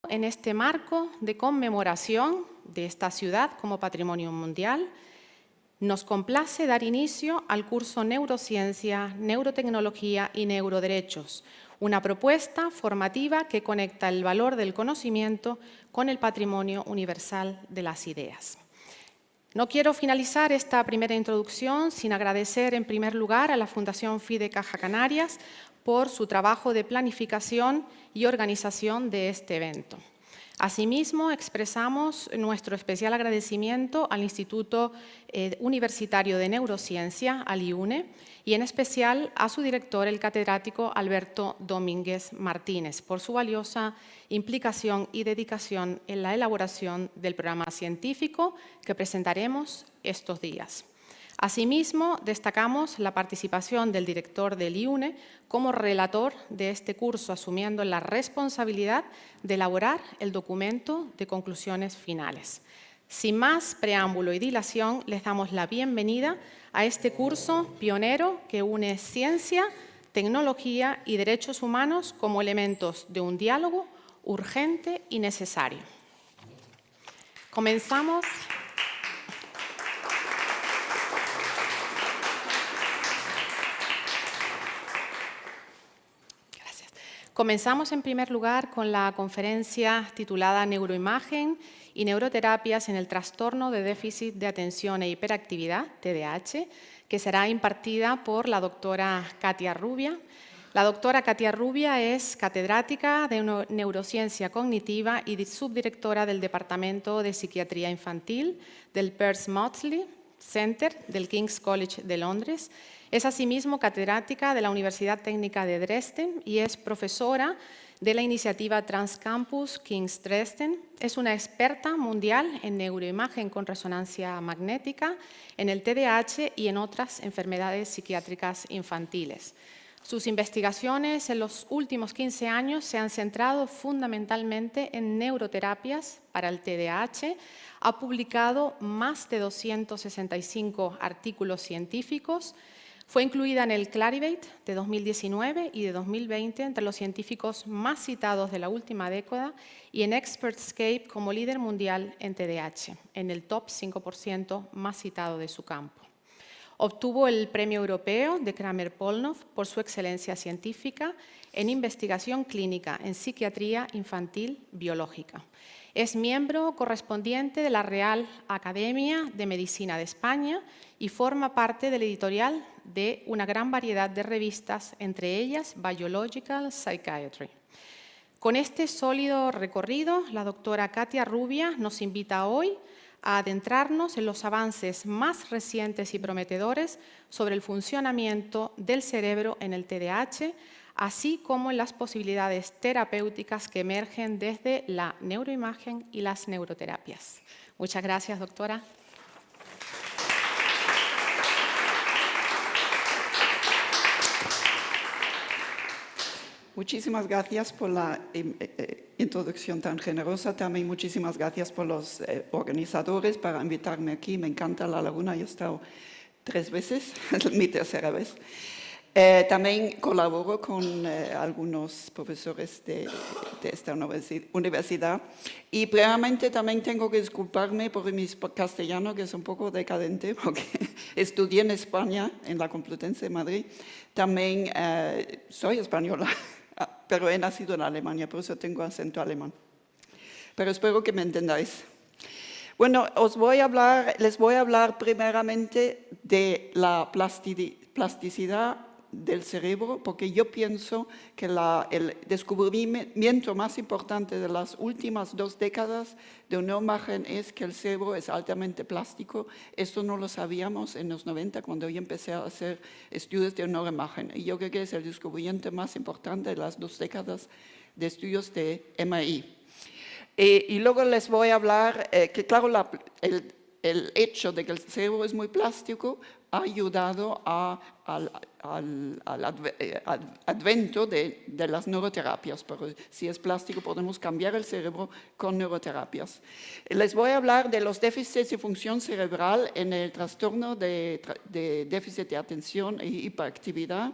En este marco de conmemoración de esta ciudad como Patrimonio Mundial, nos complace dar inicio al curso Neurociencia, Neurotecnología y Neuroderechos, una propuesta formativa que conecta el valor del conocimiento con el patrimonio universal de las ideas. No quiero finalizar esta primera introducción sin agradecer en primer lugar a la Fundación FIDE Caja Canarias por su trabajo de planificación y organización de este evento. Asimismo, expresamos nuestro especial agradecimiento al Instituto Universitario de Neurociencia, al IUNE, y en especial a su director, el catedrático Alberto Domínguez Martínez, por su valiosa implicación y dedicación en la elaboración del programa científico que presentaremos estos días. Asimismo, destacamos la participación del director del IUNE como relator de este curso, asumiendo la responsabilidad de elaborar el documento de conclusiones finales. Sin más preámbulo y dilación, les damos la bienvenida a este curso pionero que une ciencia, tecnología y derechos humanos como elementos de un diálogo urgente y necesario. Comenzamos. Comenzamos en primer lugar con la conferencia titulada Neuroimagen y neuroterapias en el trastorno de déficit de atención e hiperactividad, TDAH, que será impartida por la doctora Katia Rubia. La doctora Katia Rubia es catedrática de Neurociencia Cognitiva y subdirectora del Departamento de Psiquiatría Infantil del Perth Maudsley Center del King's College de Londres. Es asimismo catedrática de la Universidad Técnica de Dresden y es profesora de la iniciativa Transcampus King's Dresden. Es una experta mundial en neuroimagen con resonancia magnética, en el TDAH y en otras enfermedades psiquiátricas infantiles. Sus investigaciones en los últimos 15 años se han centrado fundamentalmente en neuroterapias para el TDAH. Ha publicado más de 265 artículos científicos. Fue incluida en el Clarivate de 2019 y de 2020 entre los científicos más citados de la última década y en Expertscape como líder mundial en TDAH, en el top 5% más citado de su campo. Obtuvo el Premio Europeo de Kramer-Polnow por su excelencia científica en investigación clínica en psiquiatría infantil biológica. Es miembro correspondiente de la Real Academia de Medicina de España y forma parte del editorial de una gran variedad de revistas, entre ellas Biological Psychiatry. Con este sólido recorrido, la doctora Katia Rubia nos invita hoy a adentrarnos en los avances más recientes y prometedores sobre el funcionamiento del cerebro en el TDAH, así como en las posibilidades terapéuticas que emergen desde la neuroimagen y las neuroterapias. Muchas gracias, doctora. Muchísimas gracias por la introducción tan generosa. También muchísimas gracias por los organizadores para invitarme aquí. Me encanta La Laguna, yo he estado 3 veces, es mi tercera vez. También colaboro con algunos profesores de esta universidad y previamente también tengo que disculparme por mi castellano, que es un poco decadente porque estudié en España, en la Complutense de Madrid. También soy española, pero he nacido en Alemania, por eso tengo acento alemán. Pero espero que me entendáis. Bueno, les voy a hablar primeramente de la plasticidad del cerebro, porque yo pienso que el descubrimiento más importante de las últimas 2 décadas de neuroimagen es que el cerebro es altamente plástico. Esto no lo sabíamos en los 90 cuando yo empecé a hacer estudios de neuroimagen. Y yo creo que es el descubrimiento más importante de las 2 décadas de estudios de MRI. Y luego les voy a hablar que, claro, el hecho de que el cerebro es muy plástico ha ayudado al advento de las neuroterapias. Pero si es plástico, podemos cambiar el cerebro con neuroterapias. Les voy a hablar de los déficits de función cerebral en el trastorno de déficit de atención e hiperactividad.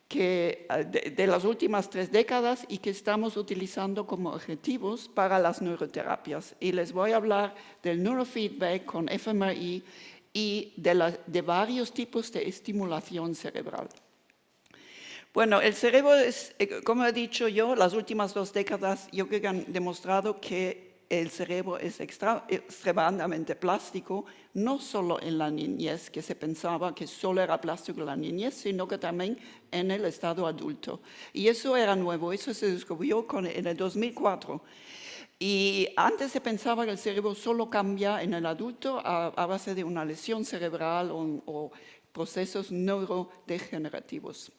de las últimas 3 décadas y que estamos utilizando como objetivos para las neuroterapias. Y les voy a hablar del neurofeedback con fMRI y de varios tipos de estimulación cerebral. Bueno, el cerebro es, como he dicho yo, las últimas 2 décadas yo creo que han demostrado que el cerebro es extremadamente plástico, no solo en la niñez, que se pensaba que solo era plástico en la niñez, sino que también en el estado adulto. Y eso era nuevo, eso se descubrió en el 2004. Y antes se pensaba que el cerebro solo cambia en el adulto a base de una lesión cerebral o procesos neurodegenerativos.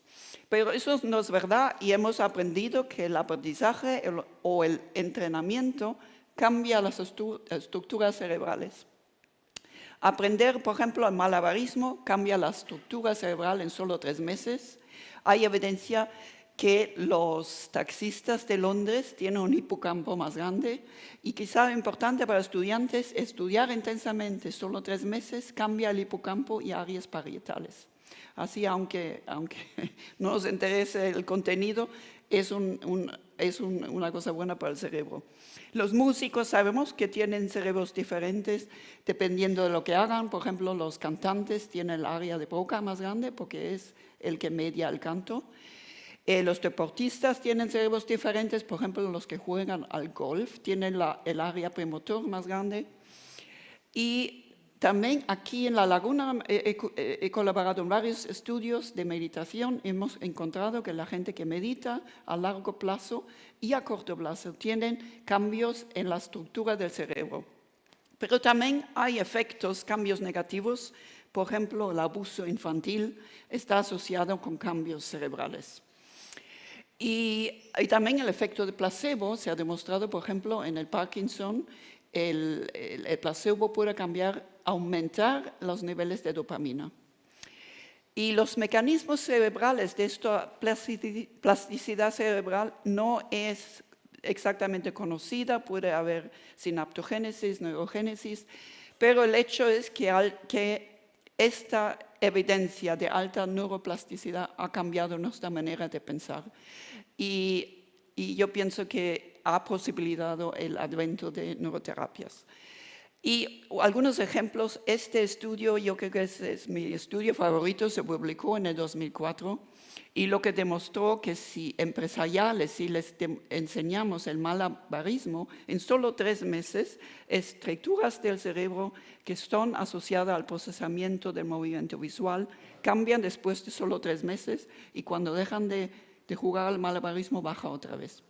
Pero eso no es verdad y hemos aprendido que el aprendizaje o el entrenamiento cambia las estructuras cerebrales. Aprender, por ejemplo, el malabarismo cambia la estructura cerebral en solo 3 meses. Hay evidencia que los taxistas de Londres tienen un hipocampo más grande y quizá importante para estudiantes, estudiar intensamente solo 3 meses cambia el hipocampo y áreas parietales. Así, aunque no nos interese el contenido, es una cosa buena para el cerebro. Los músicos sabemos que tienen cerebros diferentes dependiendo de lo que hagan. Por ejemplo, los cantantes tienen el área de boca más grande porque es el que media el canto. Los deportistas tienen cerebros diferentes. Por ejemplo, los que juegan al golf tienen el área premotor más grande. Y también aquí en La Laguna he colaborado en varios estudios de meditación. Hemos encontrado que la gente que medita a largo plazo y a corto plazo tienen cambios en la estructura del cerebro. Pero también hay cambios negativos. Por ejemplo, el abuso infantil está asociado con cambios cerebrales. Y también el efecto de placebo se ha demostrado, por ejemplo, en el Parkinson. El placebo puede aumentar los niveles de dopamina. Y los mecanismos cerebrales de esta plasticidad cerebral no es exactamente conocida, puede haber sinaptogénesis, neurogénesis, pero el hecho es que esta evidencia de alta neuroplasticidad ha cambiado nuestra manera de pensar. Y yo pienso que ha posibilitado el advento de neuroterapias. Y algunos ejemplos, este estudio, yo creo que es mi estudio favorito, se publicó en el 2004, y lo que demostró que si empresariales, si les enseñamos el malabarismo, en solo 3 meses, estructuras del cerebro que están asociadas al procesamiento del movimiento visual cambian después de solo 3 meses, y cuando dejan de jugar al malabarismo baja otra vez.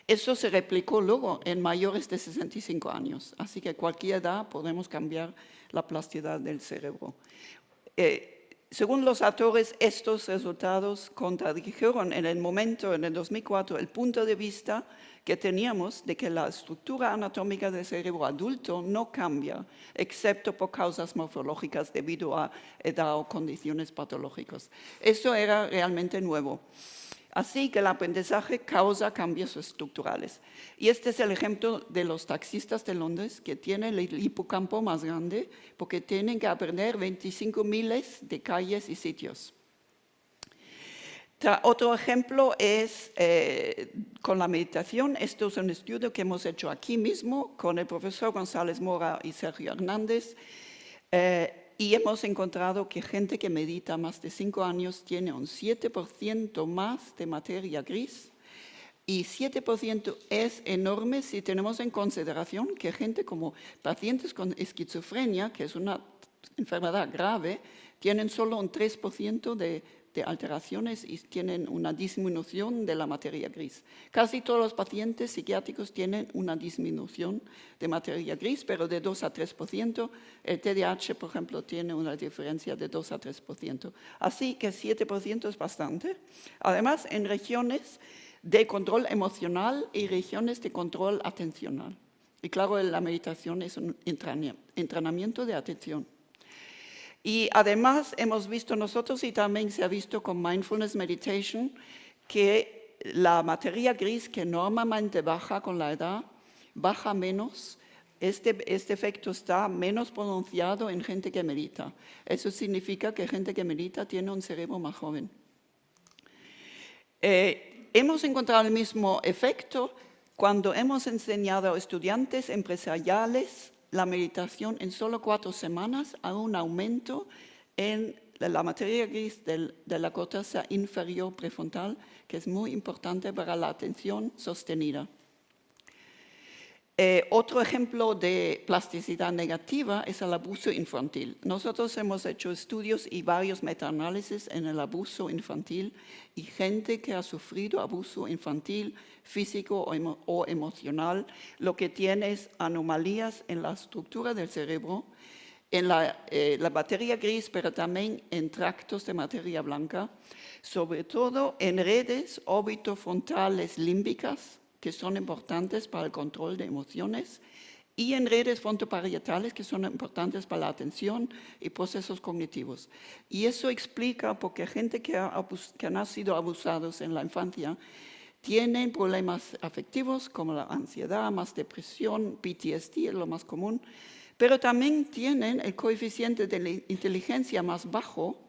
Eso se replicó luego en mayores de 65 años, así que a cualquier edad podemos cambiar la plasticidad del cerebro. Según los autores, estos resultados contradijeron en el momento, en el 2004, el punto de vista que teníamos de que la estructura anatómica del cerebro adulto no cambia, excepto por causas morfológicas debido a edad o condiciones patológicas. Eso era realmente nuevo. Así que el aprendizaje causa cambios estructurales. Y este es el ejemplo de los taxistas de Londres que tienen el hipocampo más grande porque tienen que aprender 25 miles de calles y sitios. Otro ejemplo es con la meditación. Esto es un estudio que hemos hecho aquí mismo con el profesor González Mora y Sergio Hernández. Y hemos encontrado que gente que medita más de 5 años tiene un 7% más de materia gris. Y 7% es enorme si tenemos en consideración que gente como pacientes con esquizofrenia, que es una enfermedad grave, tienen solo un 3% de alteraciones y tienen una disminución de la materia gris. Casi todos los pacientes psiquiátricos tienen una disminución de materia gris, pero de 2 a 3%. El TDAH, por ejemplo, tiene una diferencia de 2 a 3%. Así que 7% es bastante. Además, en regiones de control emocional y regiones de control atencional. Y claro, la meditación es un entrenamiento de atención. Y además hemos visto nosotros, y también se ha visto con Mindfulness Meditation, que la materia gris que normalmente baja con la edad, baja menos. Este efecto está menos pronunciado en gente que medita. Eso significa que gente que medita tiene un cerebro más joven. Hemos encontrado el mismo efecto cuando hemos enseñado a estudiantes empresariales la meditación en solo 4 semanas, a un aumento en la materia gris de la corteza inferior prefrontal, que es muy importante para la atención sostenida. Otro ejemplo de plasticidad negativa es el abuso infantil. Nosotros hemos hecho estudios y varios metaanálisis en el abuso infantil y gente que ha sufrido abuso infantil físico o emocional, lo que tiene es anomalías en la estructura del cerebro, en la materia gris, pero también en tractos de materia blanca, sobre todo en redes orbitofrontales límbicas, que son importantes para el control de emociones, y en redes frontoparietales, que son importantes para la atención y procesos cognitivos. Y eso explica por qué gente que han sido abusados en la infancia tienen problemas afectivos como la ansiedad, más depresión, PTSD es lo más común, pero también tienen el coeficiente de la inteligencia más bajo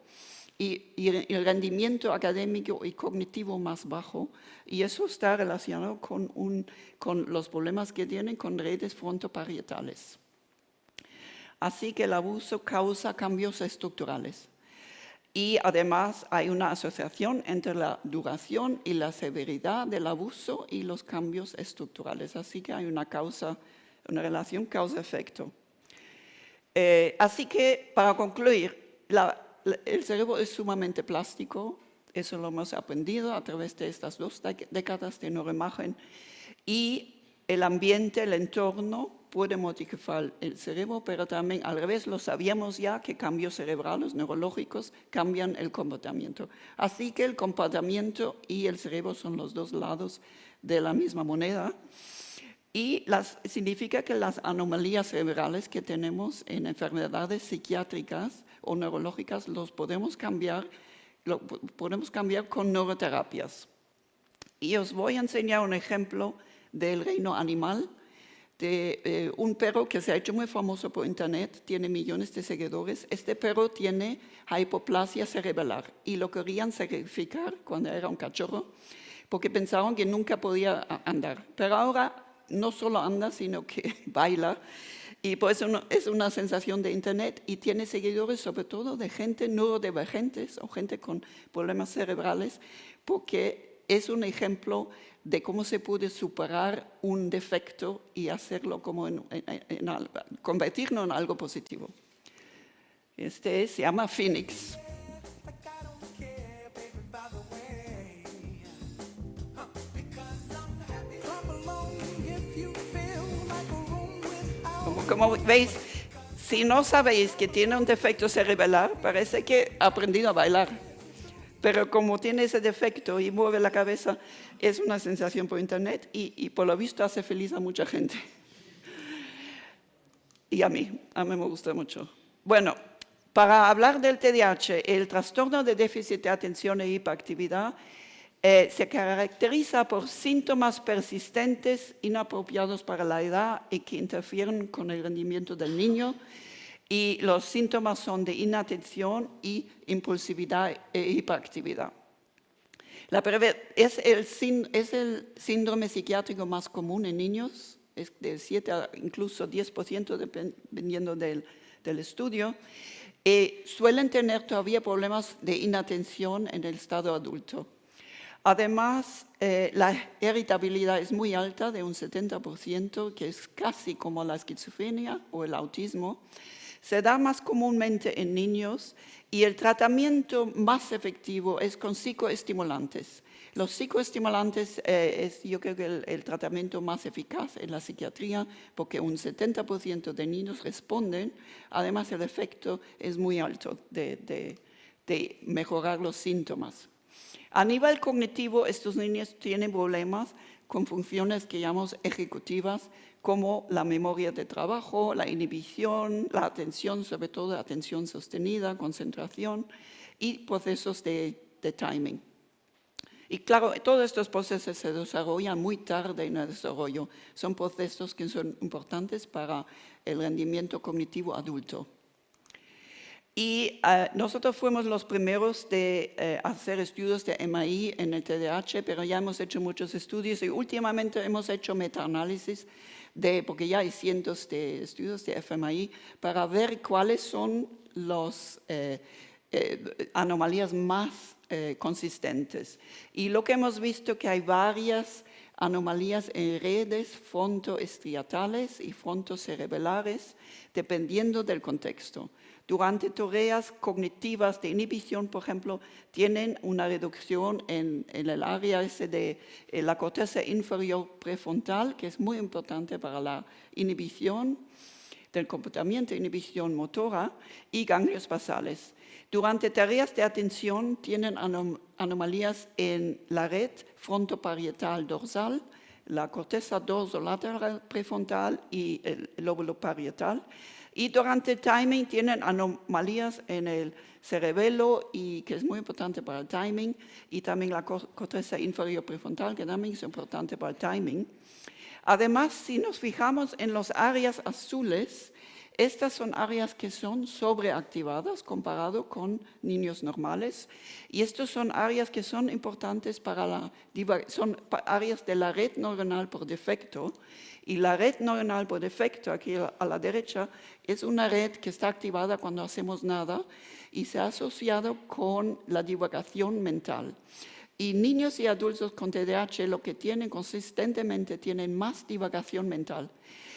y el rendimiento académico y cognitivo más bajo, y eso está relacionado con los problemas que tienen con redes frontoparietales. Así que el abuso causa cambios estructurales. Y además hay una asociación entre la duración y la severidad del abuso y los cambios estructurales. Así que hay una relación causa-efecto. Así que, para concluir, el cerebro es sumamente plástico, eso lo hemos aprendido a través de estas 2 décadas de neuroimagen, y el ambiente, el entorno puede modificar el cerebro, pero también al revés, lo sabíamos ya que cambios cerebrales, neurológicos, cambian el comportamiento. Así que el comportamiento y el cerebro son los 2 lados de la misma moneda. Y significa que las anomalías cerebrales que tenemos en enfermedades psiquiátricas o neurológicas los podemos cambiar con neuroterapias. Y os voy a enseñar un ejemplo del reino animal, de un perro que se ha hecho muy famoso por internet, tiene millones de seguidores. Este perro tiene hipoplasia cerebral y lo querían sacrificar cuando era un cachorro porque pensaron que nunca podía andar. Pero ahora no solo anda, sino que baila. Y por eso es una sensación de internet y tiene seguidores sobre todo de gente neurodivergentes o gente con problemas cerebrales, porque es un ejemplo de cómo se puede superar un defecto y hacerlo como convertirlo en algo positivo. Se llama Phoenix. Como veis, si no sabéis que tiene un defecto cerebral, parece que ha aprendido a bailar. Pero como tiene ese defecto y mueve la cabeza, es una sensación por internet y por lo visto hace feliz a mucha gente. Y a mí me gusta mucho. Bueno, para hablar del TDAH, el trastorno de déficit de atención e hiperactividad se caracteriza por síntomas persistentes, inapropiados para la edad y que interfieren con el rendimiento del niño. Y los síntomas son de inatención y impulsividad e hiperactividad. Es el síndrome psiquiátrico más común en niños, es de 7 a incluso 10% dependiendo del estudio. Suelen tener todavía problemas de inatención en el estado adulto. Además, la irritabilidad es muy alta, de un 70%, que es casi como la esquizofrenia o el autismo. Se da más comúnmente en niños y el tratamiento más efectivo es con psicoestimulantes. Los psicoestimulantes es yo creo que el tratamiento más eficaz en la psiquiatría porque un 70% de niños responden. Además, el efecto es muy alto de mejorar los síntomas. A nivel cognitivo, estos niños tienen problemas con funciones que llamamos ejecutivas, como la memoria de trabajo, la inhibición, la atención, sobre todo la atención sostenida, concentración y procesos de timing. Y claro, todos estos procesos se desarrollan muy tarde en el desarrollo. Son procesos que son importantes para el rendimiento cognitivo adulto. Y nosotros fuimos los primeros de hacer estudios de MAI en el TDAH, pero ya hemos hecho muchos estudios y últimamente hemos hecho metaanálisis, porque ya hay cientos de estudios de FMI, para ver cuáles son las anomalías más consistentes. Y lo que hemos visto que hay varias anomalías en redes frontoestriatales y frontocerebelares, dependiendo del contexto. Durante tareas cognitivas de inhibición, por ejemplo, tienen una reducción en el área de la corteza inferior prefrontal, que es muy importante para la inhibición del comportamiento, inhibición motora y ganglios basales. Durante tareas de atención tienen anomalías en la red frontoparietal dorsal, la corteza dorsolateral prefrontal y el lóbulo parietal. Y durante el timing tienen anomalías en el cerebelo, que es muy importante para el timing, y también la corteza inferior prefrontal, que también es importante para el timing. Además, si nos fijamos en las áreas azules, estas son áreas que son sobreactivadas comparado con niños normales, y estas son áreas que son importantes son áreas de la red neuronal por defecto, y la red neuronal por defecto, aquí a la derecha, es una red que está activada cuando hacemos nada y se ha asociado con la divagación mental. Y niños y adultos con TDAH lo que tienen consistentemente tienen más divagación mental.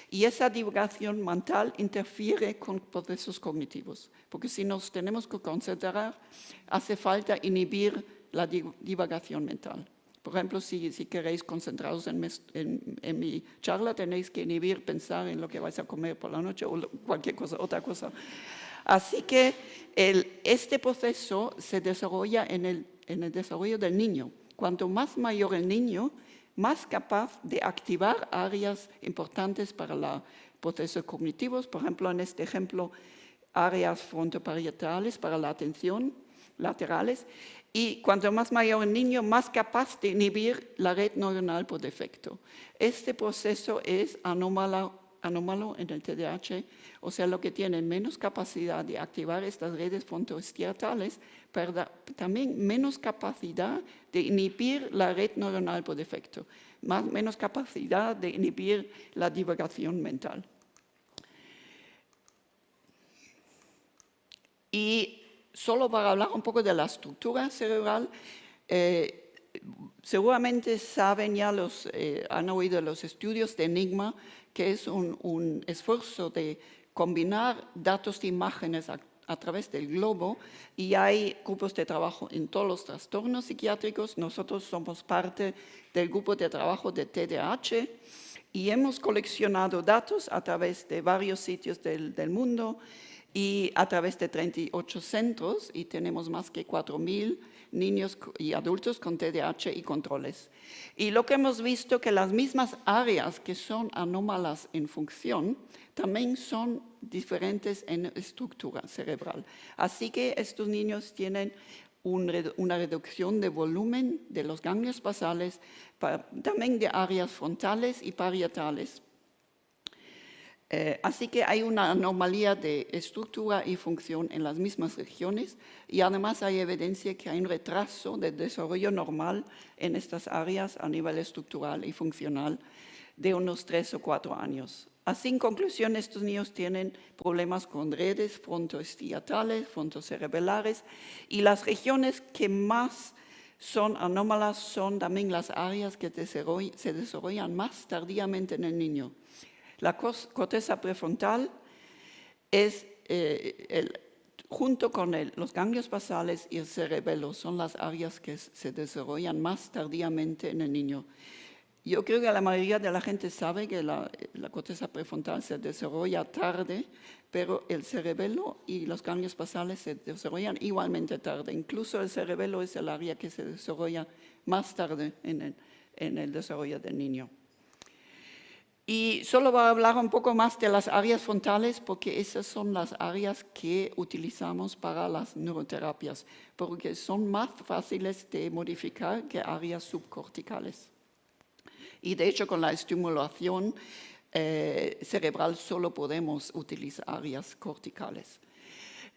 Y esa divagación mental interfiere con procesos cognitivos, porque si nos tenemos que concentrar, hace falta inhibir la divagación mental. Por ejemplo, si queréis concentraros en mi charla, tenéis que inhibir pensar en lo que vais a comer por la noche o cualquier cosa, otra cosa. Así que este proceso se desarrolla en el desarrollo del niño. Cuanto más mayor el niño, más capaz de activar áreas importantes para los procesos cognitivos. Por ejemplo, en este ejemplo, áreas frontoparietales para la atención, laterales. Y cuanto más mayor el niño, más capaz de inhibir la red neuronal por defecto. Este proceso es anómalo en el TDAH, o sea, lo que tienen menos capacidad de activar estas redes frontoestriatales, pero también menos capacidad de inhibir la red neuronal por defecto, menos capacidad de inhibir la divagación mental. Y solo para hablar un poco de la estructura cerebral, seguramente saben ya han oído los estudios de Enigma, que es un esfuerzo de combinar datos de imágenes a través del globo, y hay grupos de trabajo en todos los trastornos psiquiátricos. Nosotros somos parte del grupo de trabajo de TDAH y hemos coleccionado datos a través de varios sitios del mundo y a través de 38 centros, y tenemos más que 4.000 niños y adultos con TDAH y controles. Y lo que hemos visto que las mismas áreas que son anómalas en función también son diferentes en estructura cerebral. Así que estos niños tienen una reducción de volumen de los ganglios basales, también de áreas frontales y parietales. Así que hay una anomalía de estructura y función en las mismas regiones, y además hay evidencia que hay un retraso de desarrollo normal en estas áreas a nivel estructural y funcional de unos 3 o 4 años. Así, en conclusión, estos niños tienen problemas con redes frontoestriatales, frontocerebelares, y las regiones que más son anómalas son también las áreas que se desarrollan más tardíamente en el niño. La corteza prefrontal es, junto con los ganglios basales y el cerebelo, son las áreas que se desarrollan más tardíamente en el niño. Yo creo que la mayoría de la gente sabe que la corteza prefrontal se desarrolla tarde, pero el cerebelo y los ganglios basales se desarrollan igualmente tarde. Incluso el cerebelo es el área que se desarrolla más tarde en el desarrollo del niño. Y solo voy a hablar un poco más de las áreas frontales, porque esas son las áreas que utilizamos para las neuroterapias, porque son más fáciles de modificar que áreas subcorticales. Y de hecho, con la estimulación cerebral solo podemos utilizar áreas corticales.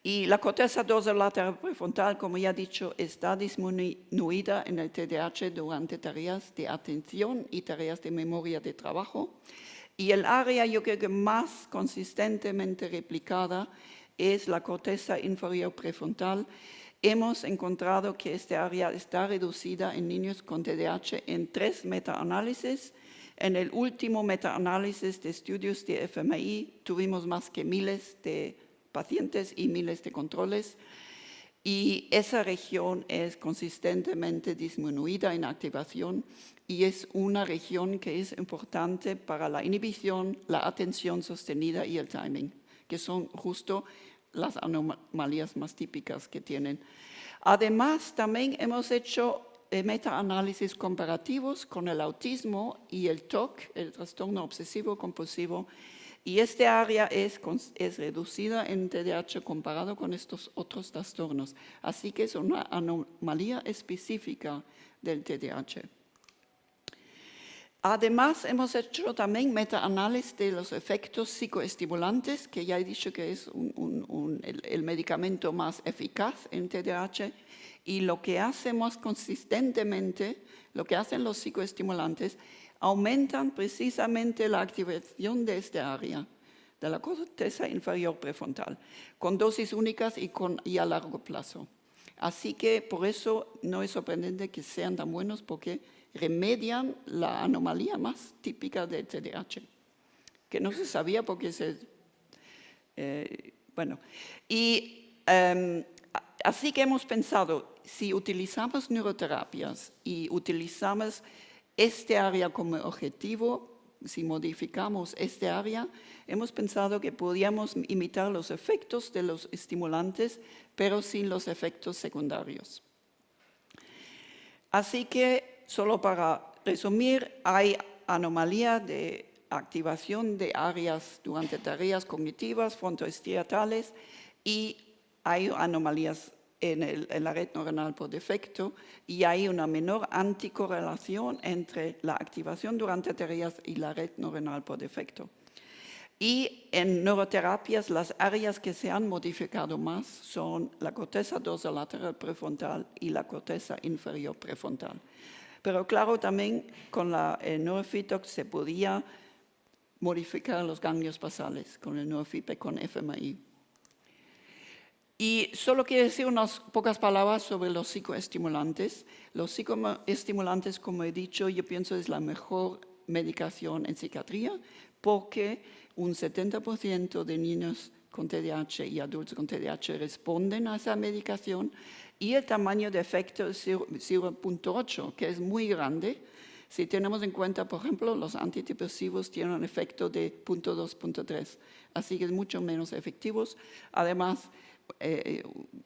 Y la corteza dorsolateral prefrontal, como ya he dicho, está disminuida en el TDAH durante tareas de atención y tareas de memoria de trabajo. Y el área, yo creo que más consistentemente replicada es la corteza inferior prefrontal. Hemos encontrado que esta área está reducida en niños con TDAH en 3 metaanálisis. En el último metaanálisis de estudios de FMI tuvimos más que miles de pacientes y miles de controles, y esa región es consistentemente disminuida en activación y es una región que es importante para la inhibición, la atención sostenida y el timing, que son justo las anomalías más típicas que tienen. Además, también hemos hecho metaanálisis comparativos con el autismo y el TOC, el trastorno obsesivo compulsivo, y este área es reducida en TDAH comparado con estos otros trastornos. Así que es una anomalía específica del TDAH. Además, hemos hecho también metaanálisis de los efectos psicoestimulantes, que ya he dicho que es el medicamento más eficaz en TDAH. Y lo que hacemos consistentemente, lo que hacen los psicoestimulantes, aumentan precisamente la activación de esta área, de la corteza inferior prefrontal, con dosis únicas y a largo plazo. Así que por eso no es sorprendente que sean tan buenos, porque remedian la anomalía más típica del TDAH, que no se sabía porque así que hemos pensado, si utilizamos neuroterapias y utilizamos este área como objetivo, si modificamos este área, hemos pensado que podíamos imitar los efectos de los estimulantes, pero sin los efectos secundarios. Así que, solo para resumir, hay anomalía de activación de áreas durante tareas cognitivas frontostriatales y hay anomalías en la red neuronal por defecto, y hay una menor anticorrelación entre la activación durante tareas y la red neuronal por defecto. Y en neuroterapias, las áreas que se han modificado más son la corteza dorsolateral prefrontal y la corteza inferior prefrontal. Pero claro, también con la neurofeedback se podía modificar los ganglios basales con el neurofeedback con FMI. Y solo quiero decir unas pocas palabras sobre los psicoestimulantes. Los psicoestimulantes, como he dicho, yo pienso es la mejor medicación en psiquiatría, porque un 70% de niños con TDAH y adultos con TDAH responden a esa medicación, y el tamaño de efecto es 0.8, que es muy grande. Si tenemos en cuenta, por ejemplo, los antidepresivos tienen un efecto de 0.2, 0.3, así que es mucho menos efectivos. Además,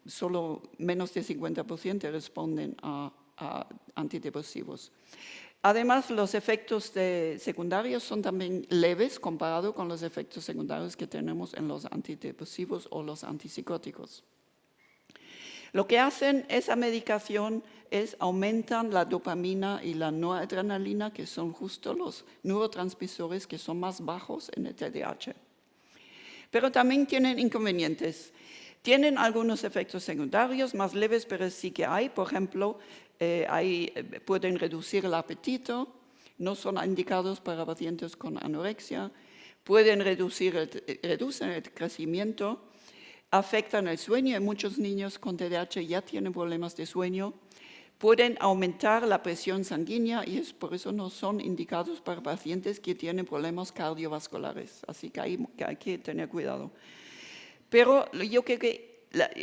solo menos de 50% responden a antidepresivos. Además, los efectos secundarios son también leves comparado con los efectos secundarios que tenemos en los antidepresivos o los antipsicóticos. Lo que hacen esa medicación es aumentan la dopamina y la noradrenalina, que son justo los neurotransmisores que son más bajos en el TDAH. Pero también tienen inconvenientes. Tienen algunos efectos secundarios más leves, pero sí que hay. Por ejemplo, pueden reducir el apetito, no son indicados para pacientes con anorexia, pueden reducen el crecimiento, afectan el sueño, y muchos niños con TDAH ya tienen problemas de sueño, pueden aumentar la presión sanguínea, y por eso no son indicados para pacientes que tienen problemas cardiovasculares, así que hay que tener cuidado. Pero yo creo que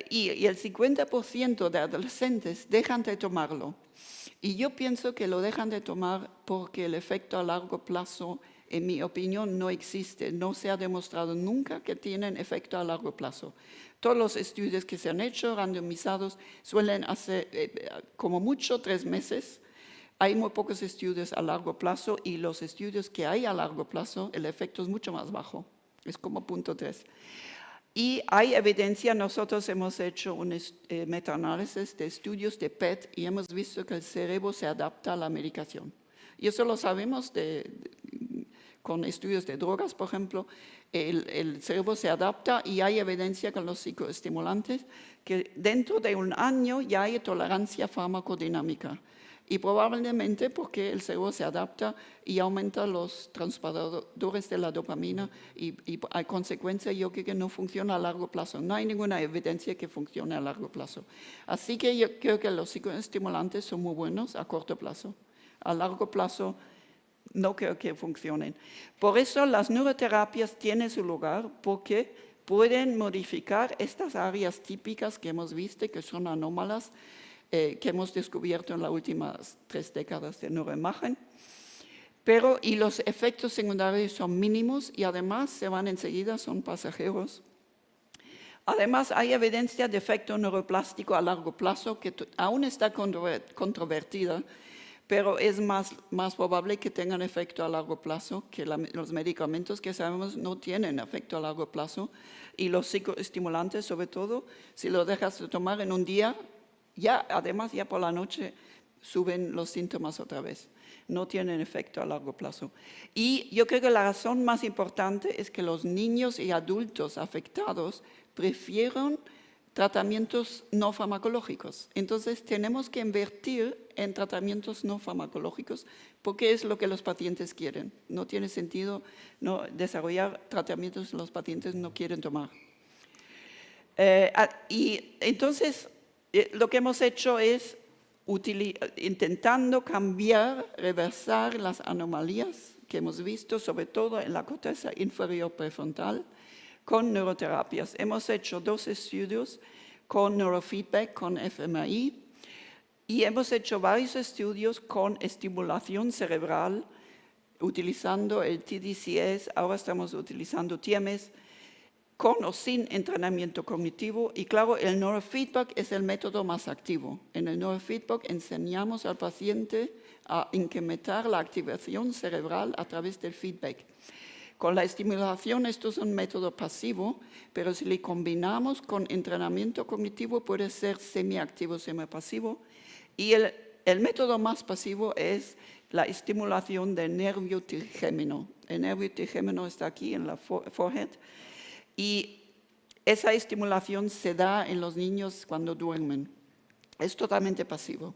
y el 50% de adolescentes dejan de tomarlo. Y yo pienso que lo dejan de tomar porque el efecto a largo plazo, en mi opinión, no existe. No se ha demostrado nunca que tienen efecto a largo plazo. Todos los estudios que se han hecho, randomizados, suelen hacer como mucho 3 meses. Hay muy pocos estudios a largo plazo, y los estudios que hay a largo plazo, el efecto es mucho más bajo. Es como 0.3. Y hay evidencia, nosotros hemos hecho un metaanálisis de estudios de PET y hemos visto que el cerebro se adapta a la medicación. Y eso lo sabemos con estudios de drogas, por ejemplo, el cerebro se adapta y hay evidencia con los psicoestimulantes que dentro de un año ya hay tolerancia farmacodinámica. Y probablemente porque el cerebro se adapta y aumenta los transportadores de la dopamina y a consecuencia yo creo que no funciona a largo plazo. No hay ninguna evidencia que funcione a largo plazo. Así que yo creo que los psicoestimulantes son muy buenos a corto plazo. A largo plazo no creo que funcionen. Por eso las neuroterapias tienen su lugar porque pueden modificar estas áreas típicas que hemos visto que son anómalas, que hemos descubierto en las últimas 3 décadas de neuroimagen. Y los efectos secundarios son mínimos y además se van enseguida, son pasajeros. Además, hay evidencia de efecto neuroplástico a largo plazo que aún está controvertida, pero es más probable que tengan efecto a largo plazo, que los medicamentos que sabemos no tienen efecto a largo plazo. Y los psicoestimulantes, sobre todo, si lo dejas de tomar en un día, además ya por la noche suben los síntomas otra vez. No tienen efecto a largo plazo. Y yo creo que la razón más importante es que los niños y adultos afectados prefieren tratamientos no farmacológicos. Entonces tenemos que invertir en tratamientos no farmacológicos porque es lo que los pacientes quieren. No tiene sentido desarrollar tratamientos que los pacientes no quieren tomar. Y entonces lo que hemos hecho es intentando cambiar, reversar las anomalías que hemos visto, sobre todo en la corteza inferior prefrontal, con neuroterapias. Hemos hecho 2 estudios con neurofeedback, con fMRI, y hemos hecho varios estudios con estimulación cerebral, utilizando el TDCS, ahora estamos utilizando TMS, con o sin entrenamiento cognitivo. Y claro, el neurofeedback es el método más activo. En el neurofeedback enseñamos al paciente a incrementar la activación cerebral a través del feedback. Con la estimulación esto es un método pasivo, pero si le combinamos con entrenamiento cognitivo puede ser semiactivo, semipasivo. Y el método más pasivo es la estimulación del nervio trigémino. El nervio trigémino está aquí en la forehead. Y esa estimulación se da en los niños cuando duermen. Es totalmente pasivo.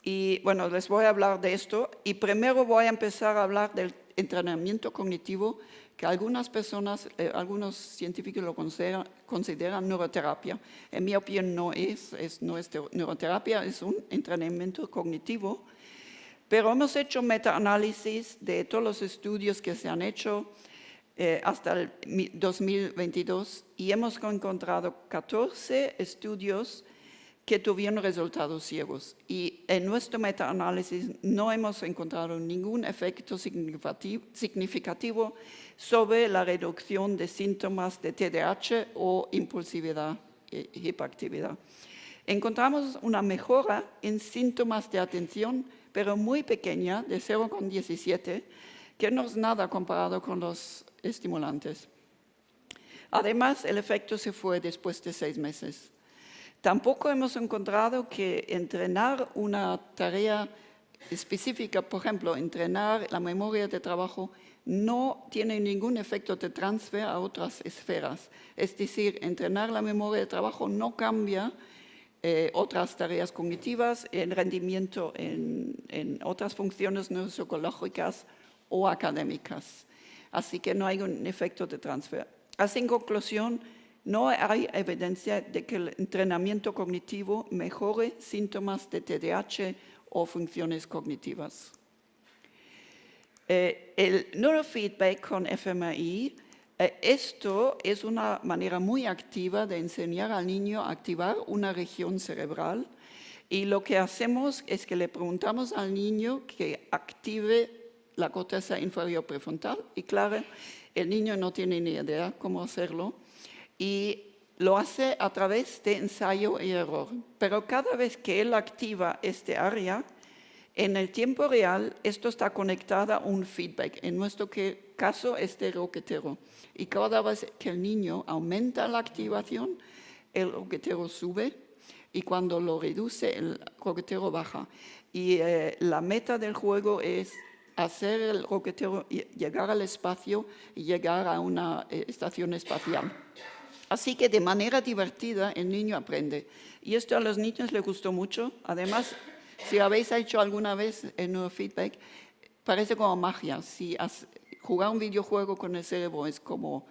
Y bueno, les voy a hablar de esto. Y primero voy a empezar a hablar del entrenamiento cognitivo, que algunas personas, algunos científicos lo consideran neuroterapia. En mi opinión no es neuroterapia, es un entrenamiento cognitivo. Pero hemos hecho metaanálisis de todos los estudios que se han hecho hasta el 2022 y hemos encontrado 14 estudios que tuvieron resultados ciegos. Y en nuestro metaanálisis no hemos encontrado ningún efecto significativo sobre la reducción de síntomas de TDAH o impulsividad e hiperactividad. Encontramos una mejora en síntomas de atención, pero muy pequeña, de 0,17, que no es nada comparado con los estimulantes. Además, el efecto se fue después de 6 meses. Tampoco hemos encontrado que entrenar una tarea específica, por ejemplo, entrenar la memoria de trabajo, no tiene ningún efecto de transfer a otras esferas. Es decir, entrenar la memoria de trabajo no cambia otras tareas cognitivas, el rendimiento en otras funciones neuropsicológicas o académicas. Así que no hay un efecto de transfer. Así, en conclusión, no hay evidencia de que el entrenamiento cognitivo mejore síntomas de TDAH o funciones cognitivas. El neurofeedback con fMRI, esto es una manera muy activa de enseñar al niño a activar una región cerebral. Y lo que hacemos es que le preguntamos al niño que active la corteza inferior prefrontal. Y claro, el niño no tiene ni idea cómo hacerlo. Y lo hace a través de ensayo y error. Pero cada vez que él activa este área, en el tiempo real, esto está conectado a un feedback. En nuestro caso, este roquetero. Y cada vez que el niño aumenta la activación, el roquetero sube. Y cuando lo reduce, el roquetero baja. Y la meta del juego es hacer el roquetero llegar al espacio y llegar a una estación espacial. Así que de manera divertida el niño aprende. Y esto a los niños les gustó mucho. Además, si habéis hecho alguna vez el neurofeedback, parece como magia. Si jugar un videojuego con el cerebro es como,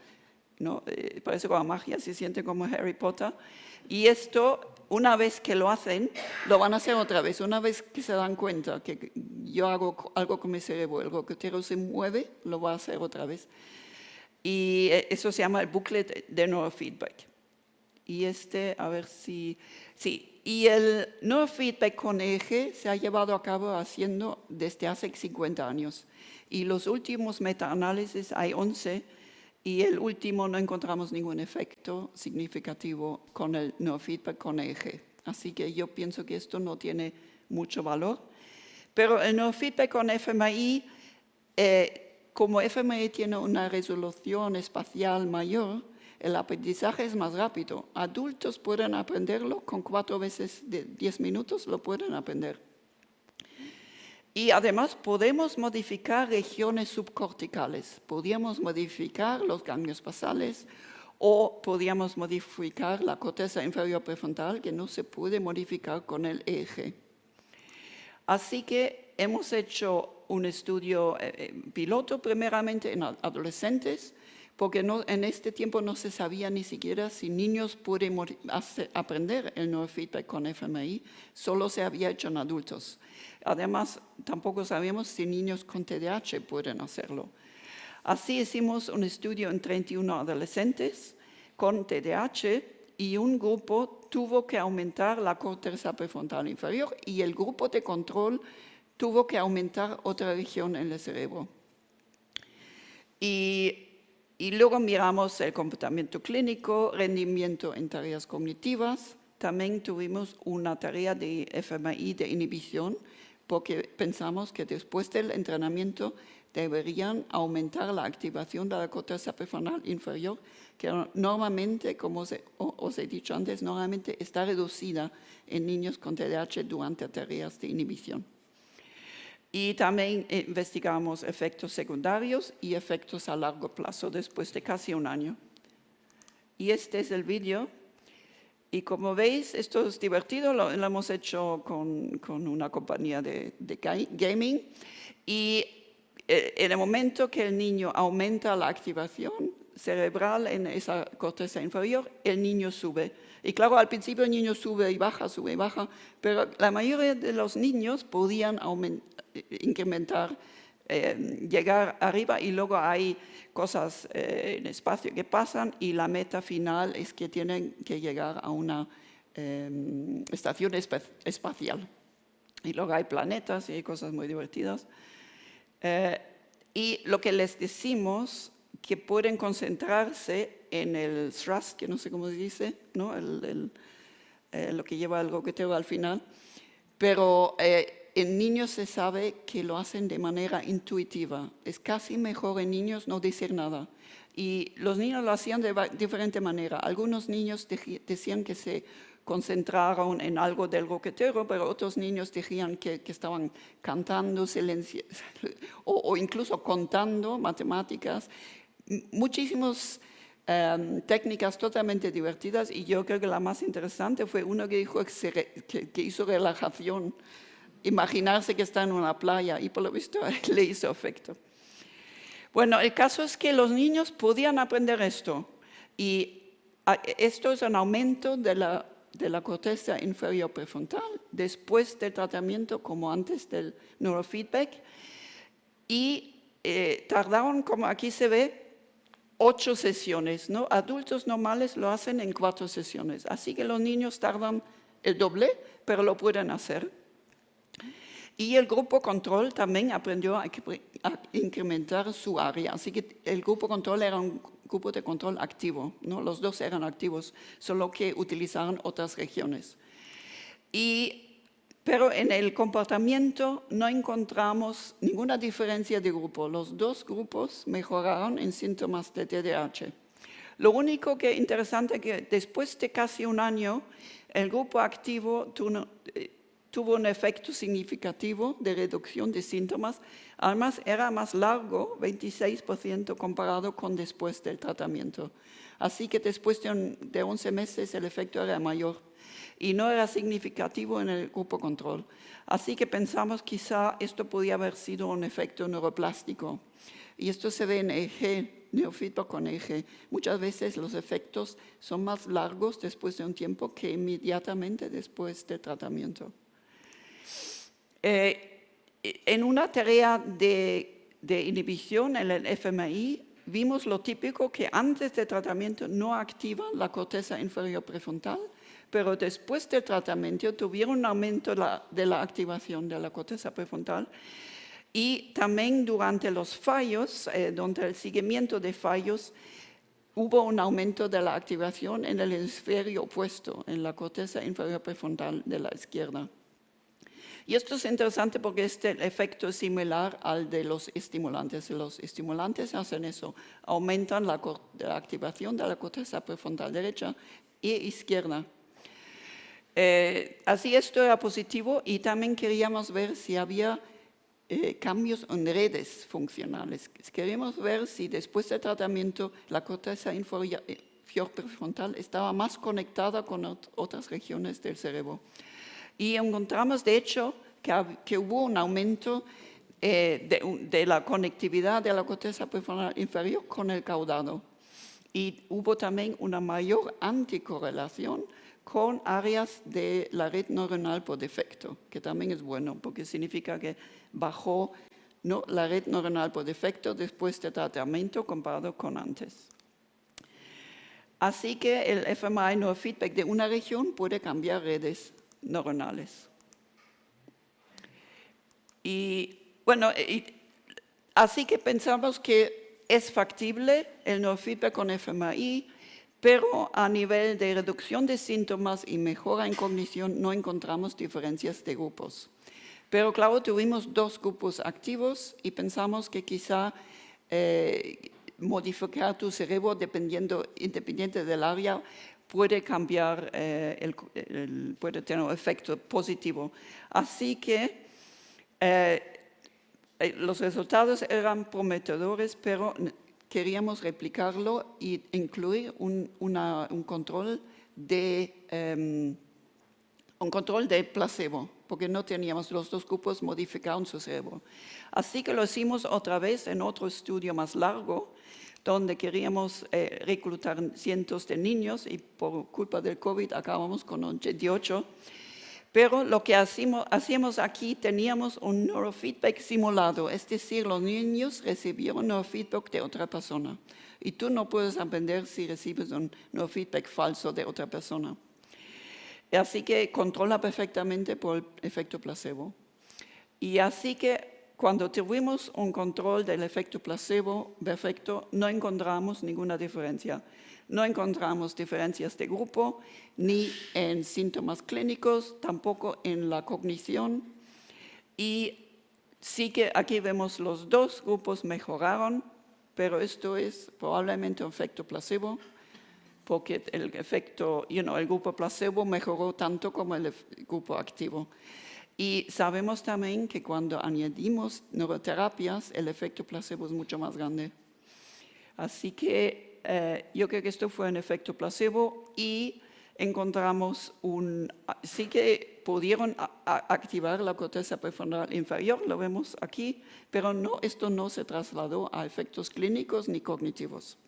¿no? Parece como magia, se siente como Harry Potter. Y esto, una vez que lo hacen, lo van a hacer otra vez. Una vez que se dan cuenta que yo hago algo con mi cerebro, el roquetero se mueve, lo va a hacer otra vez. Y eso se llama el booklet de neurofeedback. Y a ver si... Sí, y el neurofeedback con eje se ha llevado a cabo haciendo desde hace 50 años. Y los últimos metaanálisis, hay 11, y el último no encontramos ningún efecto significativo con el neurofeedback con eje. Así que yo pienso que esto no tiene mucho valor. Pero el neurofeedback con fMRI, como fMRI tiene una resolución espacial mayor, el aprendizaje es más rápido. Adultos pueden aprenderlo con 4 veces de 10 minutos, lo pueden aprender. Y además podemos modificar regiones subcorticales. Podríamos modificar los ganglios basales o podríamos modificar la corteza inferior prefrontal, que no se puede modificar con el eje. Así que hemos hecho un estudio piloto primeramente en adolescentes, porque en este tiempo no se sabía ni siquiera si niños pueden aprender el neurofeedback con fMRI, solo se había hecho en adultos. Además, tampoco sabíamos si niños con TDAH pueden hacerlo. Así hicimos un estudio en 31 adolescentes con TDAH y un grupo tuvo que aumentar la corteza prefrontal inferior y el grupo de control tuvo que aumentar otra región en el cerebro. Y luego miramos el comportamiento clínico, rendimiento en tareas cognitivas. También tuvimos una tarea de fMRI de inhibición, porque pensamos que después del entrenamiento deberían aumentar la activación de la corteza prefrontal inferior, que normalmente, como os he dicho antes, normalmente está reducida en niños con TDAH durante tareas de inhibición. Y también investigamos efectos secundarios y efectos a largo plazo después de casi un año. Y este es el vídeo. Y como veis, esto es divertido, lo hemos hecho con una compañía de gaming. Y en el momento que el niño aumenta la activación cerebral en esa corteza inferior, el niño sube. Y claro, al principio el niño sube y baja, pero la mayoría de los niños podían incrementar, llegar arriba, y luego hay cosas en espacio que pasan y la meta final es que tienen que llegar a una estación espacial. Y luego hay planetas y hay cosas muy divertidas. Y lo que les decimos, que pueden concentrarse en el thrust, que no sé cómo se dice, ¿no? Lo que lleva el roquetero al final, pero en niños se sabe que lo hacen de manera intuitiva. Es casi mejor en niños no decir nada. Y los niños lo hacían de diferente manera. Algunos niños decían que se concentraron en algo del roquetero, pero otros niños decían que estaban cantando o incluso contando matemáticas. Muchísimas técnicas totalmente divertidas, y yo creo que la más interesante fue uno que dijo que hizo relajación, imaginarse que está en una playa, y por lo visto le hizo efecto. Bueno, el caso es que los niños podían aprender esto, y esto es un aumento de la corteza inferior prefrontal después del tratamiento como antes del neurofeedback, y tardaron, como aquí se ve, 8 sesiones, ¿no? Adultos normales lo hacen en 4 sesiones, así que los niños tardan el doble, pero lo pueden hacer. Y el grupo control también aprendió a incrementar su área, así que el grupo control era un grupo de control activo, ¿no? Los dos eran activos, solo que utilizaron otras regiones. Pero en el comportamiento no encontramos ninguna diferencia de grupo. Los dos grupos mejoraron en síntomas de TDAH. Lo único que es interesante es que después de casi un año, el grupo activo tuvo un efecto significativo de reducción de síntomas. Además, era más largo, 26% comparado con después del tratamiento. Así que después de 11 meses el efecto era mayor y no era significativo en el grupo control. Así que pensamos quizá esto podía haber sido un efecto neuroplástico. Y esto se ve en EEG, neurofeedback con EEG. Muchas veces los efectos son más largos después de un tiempo que inmediatamente después del tratamiento. En una tarea de inhibición en el FMI, vimos lo típico que antes del tratamiento no activan la corteza inferior prefrontal, pero después del tratamiento tuvieron un aumento de la activación de la corteza prefrontal. Y también durante los fallos, durante el seguimiento de fallos, hubo un aumento de la activación en el hemisferio opuesto, en la corteza inferior prefrontal de la izquierda. Y esto es interesante porque este efecto es similar al de los estimulantes. Los estimulantes hacen eso, aumentan la activación de la corteza prefrontal derecha e izquierda. Así esto era positivo y también queríamos ver si había cambios en redes funcionales. Queríamos ver si después del tratamiento la corteza inferior prefrontal estaba más conectada con otras regiones del cerebro. Y encontramos, de hecho, que hubo un aumento de la conectividad de la corteza prefrontal inferior con el caudado. Y hubo también una mayor anticorrelación con áreas de la red neuronal por defecto, que también es bueno, porque significa que bajó la red neuronal por defecto después del tratamiento comparado con antes. Así que el fMRI neurofeedback de una región puede cambiar redes neuronales. Y bueno, así que pensamos que es factible el neurofeedback con fMRI, pero a nivel de reducción de síntomas y mejora en cognición no encontramos diferencias de grupos. Pero claro, tuvimos 2 grupos activos y pensamos que quizá modificar tu cerebro independiente del área puede cambiar, puede tener un efecto positivo. Así que los resultados eran prometedores, pero queríamos replicarlo e incluir un control de placebo, porque no teníamos, los 2 grupos modificaron su cerebro. Así que lo hicimos otra vez en otro estudio más largo, donde queríamos reclutar cientos de niños y por culpa del COVID acabamos con 18. Pero lo que hacíamos aquí, teníamos un neurofeedback simulado, es decir, los niños recibieron neurofeedback de otra persona. Y tú no puedes aprender si recibes un neurofeedback falso de otra persona. Así que controla perfectamente por el efecto placebo. Y así que cuando tuvimos un control del efecto placebo perfecto, no encontramos ninguna diferencia. No encontramos diferencias de grupo, ni en síntomas clínicos, tampoco en la cognición. Y sí que aquí vemos los 2 grupos mejoraron, pero esto es probablemente un efecto placebo, porque el grupo placebo mejoró tanto como el grupo activo. Y sabemos también que cuando añadimos neuroterapias, el efecto placebo es mucho más grande. Así que yo creo que esto fue un efecto placebo y encontramos sí que pudieron activar la corteza prefrontal inferior, lo vemos aquí, pero esto no se trasladó a efectos clínicos ni cognitivos.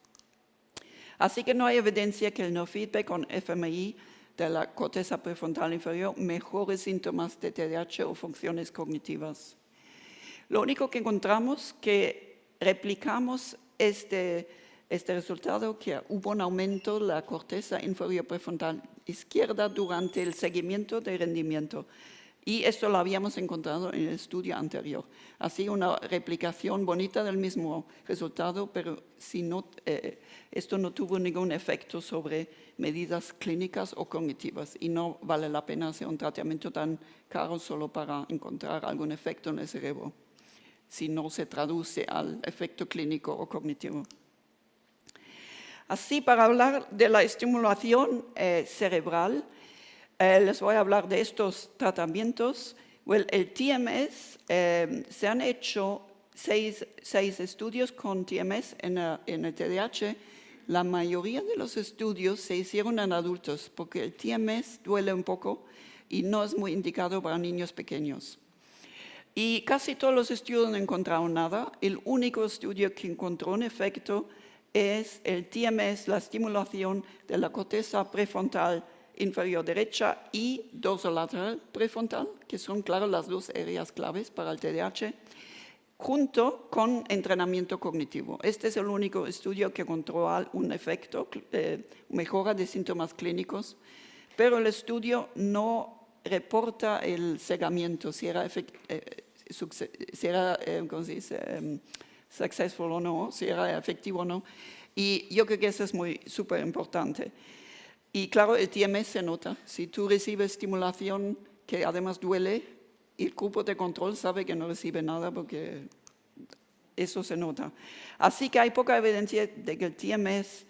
Así que no hay evidencia que el neurofeedback con fMRI de la corteza prefrontal inferior mejore síntomas de TDAH o funciones cognitivas. Lo único que encontramos que replicamos este resultado, que hubo un aumento de la corteza inferior prefrontal izquierda durante el seguimiento de rendimiento. Y esto lo habíamos encontrado en el estudio anterior. Así una replicación bonita del mismo resultado, pero esto no tuvo ningún efecto sobre medidas clínicas o cognitivas. Y no vale la pena hacer un tratamiento tan caro solo para encontrar algún efecto en el cerebro, si no se traduce al efecto clínico o cognitivo. Así, para hablar de la estimulación cerebral, Les voy a hablar de estos tratamientos. Well, el TMS, se han hecho seis estudios con TMS en el TDAH. La mayoría de los estudios se hicieron en adultos porque el TMS duele un poco y no es muy indicado para niños pequeños. Y casi todos los estudios no encontraron nada. El único estudio que encontró un efecto es el TMS, la estimulación de la corteza prefrontal inferior derecha y dorsolateral prefrontal, que son, claro, las dos áreas claves para el TDAH, junto con entrenamiento cognitivo. Este es el único estudio que encontró un efecto, mejora de síntomas clínicos, pero el estudio no reporta el cegamiento, si era ¿cómo se dice? Successful o no, si era efectivo o no. Y yo creo que eso es súper importante. Y claro, el TMS se nota. Si tú recibes estimulación que además duele, el grupo de control sabe que no recibe nada porque eso se nota. Así que hay poca evidencia de que el TMS,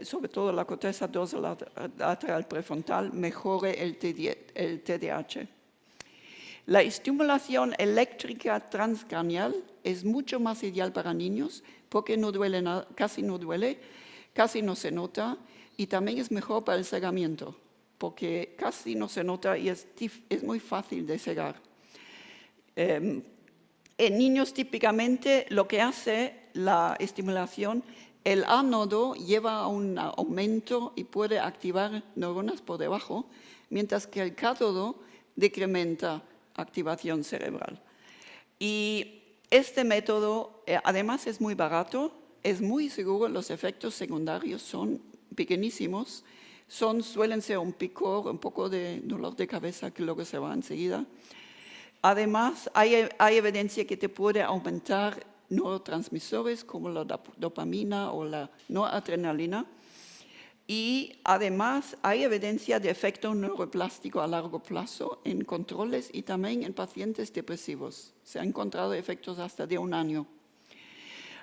sobre todo la corteza dorsolateral prefrontal, mejore el TDAH. La estimulación eléctrica transcranial es mucho más ideal para niños porque no duele nada, casi no duele, casi no se nota y también es mejor para el cegamiento porque casi no se nota y es muy fácil de cegar. En niños típicamente lo que hace la estimulación, el ánodo lleva a un aumento y puede activar neuronas por debajo, mientras que el cátodo decrementa activación cerebral. Y este método además es muy barato, es muy seguro, los efectos secundarios son pequeñísimos, suelen ser un picor, un poco de dolor de cabeza que luego se va enseguida. Además, hay evidencia que te puede aumentar neurotransmisores como la dopamina o la noradrenalina. Y además hay evidencia de efecto neuroplástico a largo plazo en controles y también en pacientes depresivos. Se han encontrado efectos hasta de 1 año.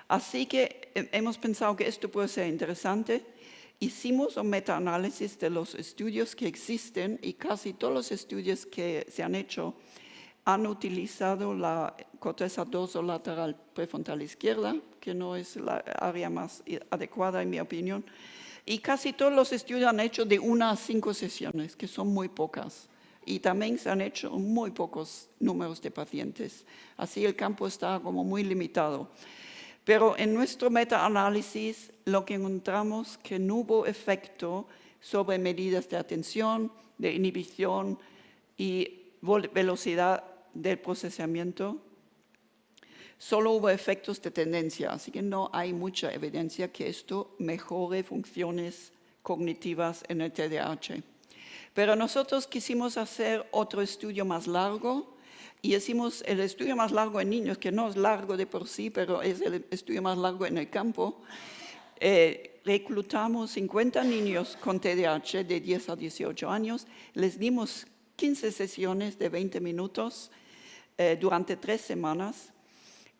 Así que hemos pensado que esto puede ser interesante. Hicimos un metaanálisis de los estudios que existen y casi todos los estudios que se han hecho han utilizado la corteza dorsolateral prefrontal izquierda, que no es la área más adecuada en mi opinión. Y casi todos los estudios han hecho de 1 a 5 sesiones, que son muy pocas. Y también se han hecho muy pocos números de pacientes. Así el campo está como muy limitado. Pero en nuestro metaanálisis lo que encontramos que no hubo efecto sobre medidas de atención, de inhibición y velocidad del procesamiento. Solo hubo efectos de tendencia, así que no hay mucha evidencia que esto mejore funciones cognitivas en el TDAH. Pero nosotros quisimos hacer otro estudio más largo y hicimos el estudio más largo en niños, que no es largo de por sí, pero es el estudio más largo en el campo. Reclutamos 50 niños con TDAH de 10 a 18 años, les dimos 15 sesiones de 20 minutos durante 3 semanas.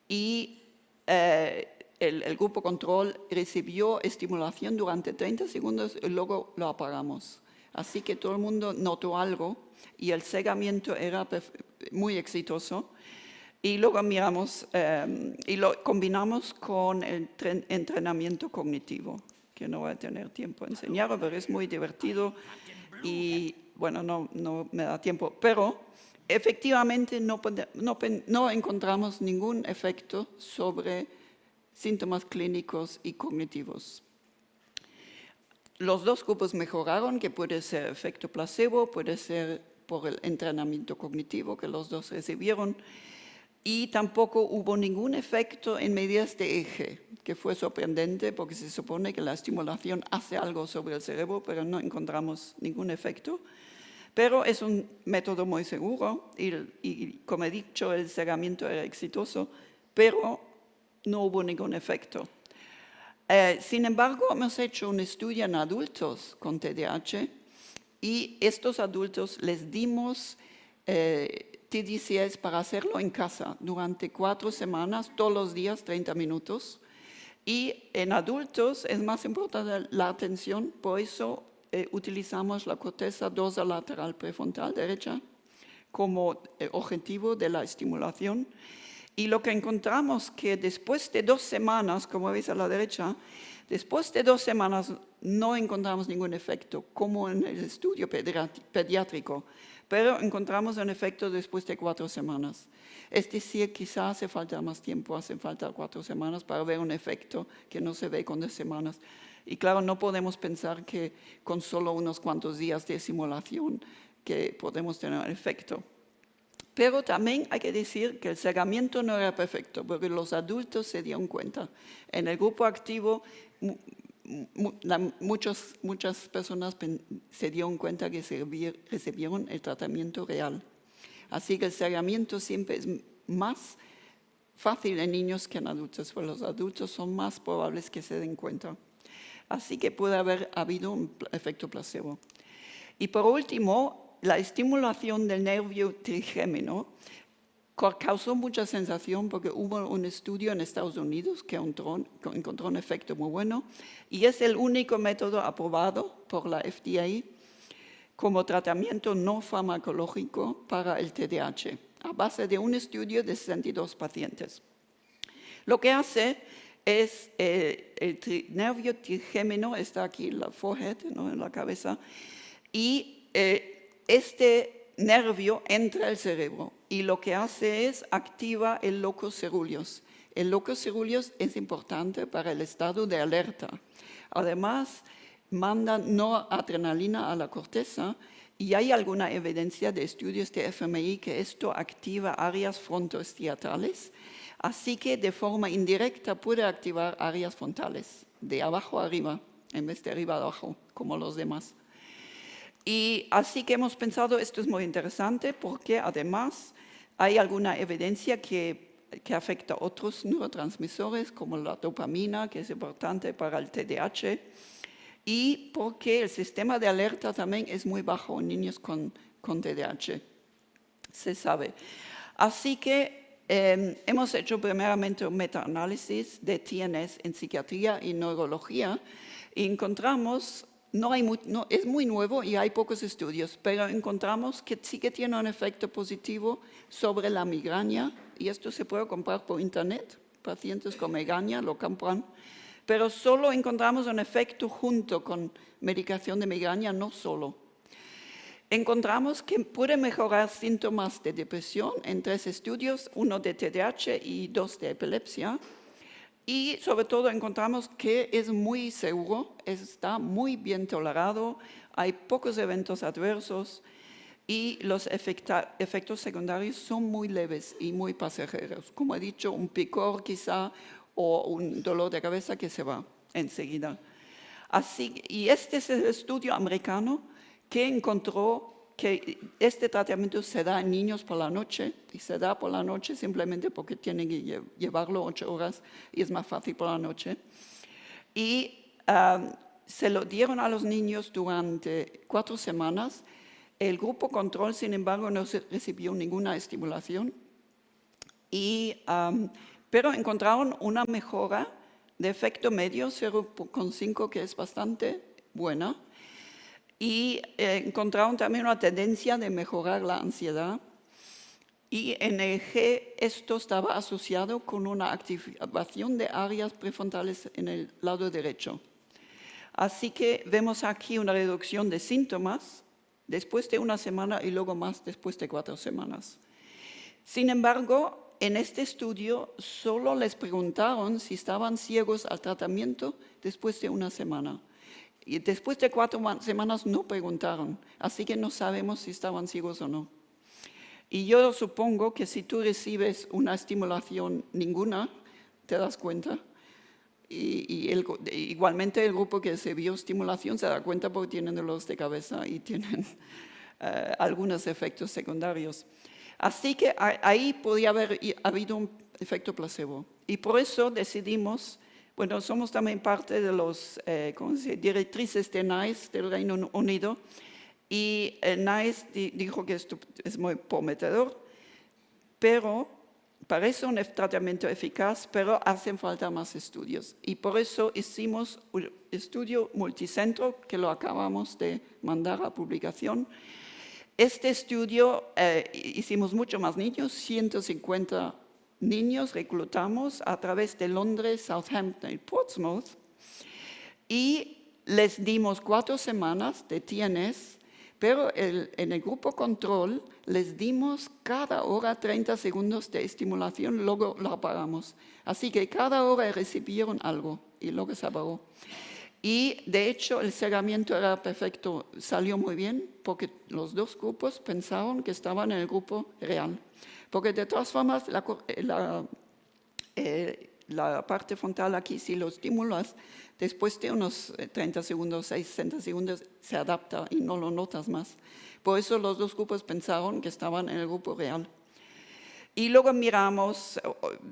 Y el grupo control recibió estimulación durante 30 segundos y luego lo apagamos. Así que todo el mundo notó algo y el cegamiento era muy exitoso. Y luego miramos y lo combinamos con el entrenamiento cognitivo, que no voy a tener tiempo de enseñarlo, pero es muy divertido y bueno, no me da tiempo. Pero efectivamente no encontramos ningún efecto sobre síntomas clínicos y cognitivos. Los 2 grupos mejoraron, que puede ser efecto placebo, puede ser por el entrenamiento cognitivo que los 2 recibieron, y tampoco hubo ningún efecto en medidas de eje, que fue sorprendente porque se supone que la estimulación hace algo sobre el cerebro, pero no encontramos ningún efecto. Pero es un método muy seguro y como he dicho, el cegamiento era exitoso, pero no hubo ningún efecto. Sin embargo, hemos hecho un estudio en adultos con TDAH y estos adultos les dimos TDCS para hacerlo en casa durante 4 semanas, todos los días 30 minutos. Y en adultos es más importante la atención, por eso utilizamos la corteza dorsolateral prefrontal derecha como objetivo de la estimulación. Y lo que encontramos que después de 2 semanas, como veis a la derecha, después de 2 semanas no encontramos ningún efecto, como en el estudio pediátrico, pero encontramos un efecto después de 4 semanas. Es decir, quizás hace falta más tiempo, hace falta 4 semanas para ver un efecto que no se ve con 2 semanas. Y claro, no podemos pensar que con solo unos cuantos días de simulación que podemos tener un efecto. Pero también hay que decir que el seguimiento no era perfecto, porque los adultos se dieron cuenta. En el grupo activo, muchas personas se dieron cuenta que recibieron el tratamiento real. Así que el seguimiento siempre es más fácil en niños que en adultos, porque los adultos son más probables que se den cuenta. Así que puede haber habido un efecto placebo. Y por último, la estimulación del nervio trigémino causó mucha sensación porque hubo un estudio en Estados Unidos que encontró un efecto muy bueno y es el único método aprobado por la FDA como tratamiento no farmacológico para el TDAH, a base de un estudio de 62 pacientes. Lo que hace es el nervio trigémino, está aquí en la forehead, ¿no?, en la cabeza, y este nervio entra al cerebro y lo que hace es activa el locus coeruleus. El locus coeruleus es importante para el estado de alerta. Además, manda noradrenalina a la corteza y hay alguna evidencia de estudios de FMI que esto activa áreas frontostriatales, así que de forma indirecta puede activar áreas frontales, de abajo a arriba, en vez de arriba a abajo, como los demás. Y así que hemos pensado, esto es muy interesante porque además hay alguna evidencia que afecta a otros neurotransmisores como la dopamina, que es importante para el TDAH, y porque el sistema de alerta también es muy bajo en niños con TDAH, se sabe. Así que hemos hecho primeramente un metaanálisis de TNS en psiquiatría y neurología y encontramos... es muy nuevo y hay pocos estudios, pero encontramos que sí que tiene un efecto positivo sobre la migraña, y esto se puede comprar por internet, pacientes con migraña lo compran, pero solo encontramos un efecto junto con medicación de migraña, no solo. Encontramos que puede mejorar síntomas de depresión en 3 estudios, 1 de TDAH y 2 de epilepsia. Y sobre todo encontramos que es muy seguro, está muy bien tolerado, hay pocos eventos adversos y los efectos secundarios son muy leves y muy pasajeros. Como he dicho, un picor quizá o un dolor de cabeza que se va enseguida. Y este es el estudio americano que encontró que este tratamiento se da en niños por la noche, y se da por la noche simplemente porque tienen que llevarlo 8 horas y es más fácil por la noche. Y se lo dieron a los niños durante 4 semanas. El grupo control, sin embargo, no recibió ninguna estimulación, pero encontraron una mejora de efecto medio, 0,5, que es bastante buena. Y encontraron también una tendencia de mejorar la ansiedad. Y en el G esto estaba asociado con una activación de áreas prefrontales en el lado derecho. Así que vemos aquí una reducción de síntomas después de 1 semana y luego más después de 4 semanas. Sin embargo, en este estudio solo les preguntaron si estaban ciegos al tratamiento después de 1 semana. Y después de 4 semanas no preguntaron, así que no sabemos si estaban ciegos o no. Y yo supongo que si tú recibes una estimulación ninguna, te das cuenta. Igualmente el grupo que recibió estimulación se da cuenta porque tienen dolores de cabeza y tienen algunos efectos secundarios. Así que ahí podía haber habido un efecto placebo. Y por eso decidimos... Bueno, somos también parte de los directrices de NICE del Reino Unido y NICE dijo que esto es muy prometedor, pero parece un tratamiento eficaz, pero hacen falta más estudios. Y por eso hicimos un estudio multicentro que lo acabamos de mandar a publicación. Este estudio hicimos mucho más niños, 150 niños reclutamos a través de Londres, Southampton y Portsmouth, y les dimos 4 semanas de TNS, pero en el grupo control les dimos cada hora 30 segundos de estimulación, luego lo apagamos. Así que cada hora recibieron algo y luego se apagó. Y de hecho el cerramiento era perfecto, salió muy bien porque los dos grupos pensaron que estaban en el grupo real. Porque de todas formas la parte frontal aquí, si lo estimulas, después de unos 30 segundos, 60 segundos, se adapta y no lo notas más. Por eso los dos grupos pensaron que estaban en el grupo real. Y luego miramos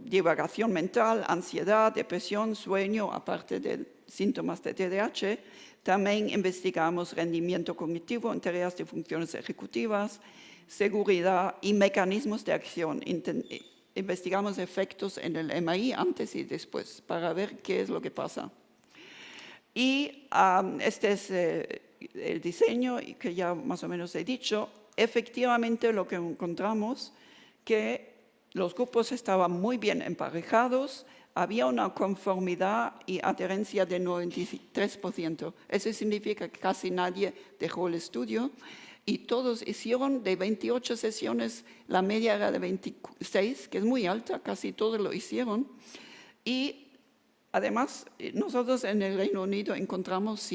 divagación mental, ansiedad, depresión, sueño, aparte de síntomas de TDAH. También investigamos rendimiento cognitivo en tareas de funciones ejecutivas, seguridad y mecanismos de acción. Investigamos efectos en el MRI antes y después para ver qué es lo que pasa. Y este es el diseño que ya más o menos he dicho. Efectivamente lo que encontramos que los grupos estaban muy bien emparejados, había una conformidad y adherencia de 93%. Eso significa que casi nadie dejó el estudio y todos hicieron de 28 sesiones, la media era de 26, que es muy alta, casi todos lo hicieron. Y además, nosotros en el Reino Unido encontramos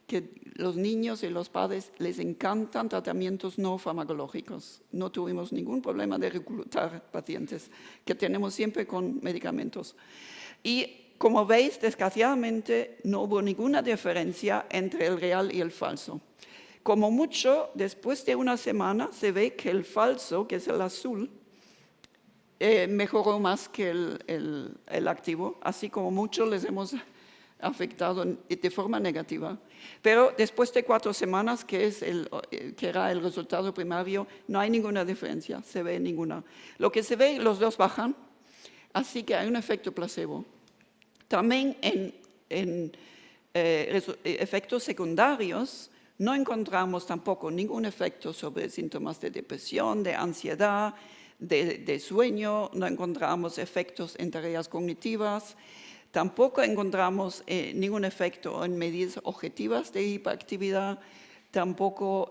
que los niños y los padres les encantan tratamientos no farmacológicos. No tuvimos ningún problema de reclutar pacientes, que tenemos siempre con medicamentos. Y como veis, desgraciadamente no hubo ninguna diferencia entre el real y el falso. Como mucho, después de una semana se ve que el falso, que es el azul, mejoró más que el activo, así como mucho les hemos afectado de forma negativa. Pero después de 4 semanas, que era el resultado primario, no hay ninguna diferencia, se ve ninguna. Lo que se ve, los dos bajan, así que hay un efecto placebo. También en efectos secundarios, no encontramos tampoco ningún efecto sobre síntomas de depresión, de ansiedad, de sueño, no encontramos efectos en tareas cognitivas, tampoco encontramos ningún efecto en medidas objetivas de hiperactividad, tampoco,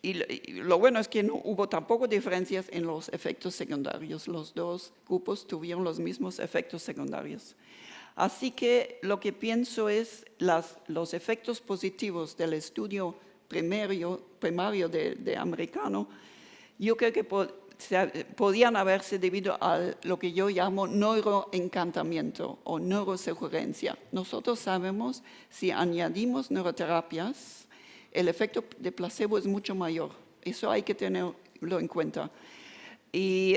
y lo bueno es que no hubo tampoco diferencias en los efectos secundarios, los dos grupos tuvieron los mismos efectos secundarios. Así que lo que pienso es los efectos positivos del estudio primario de americano, yo creo que podían haberse debido a lo que yo llamo neuroencantamiento o neurosugerencia. Nosotros sabemos si añadimos neuroterapias, el efecto de placebo es mucho mayor. Eso hay que tenerlo en cuenta. Y,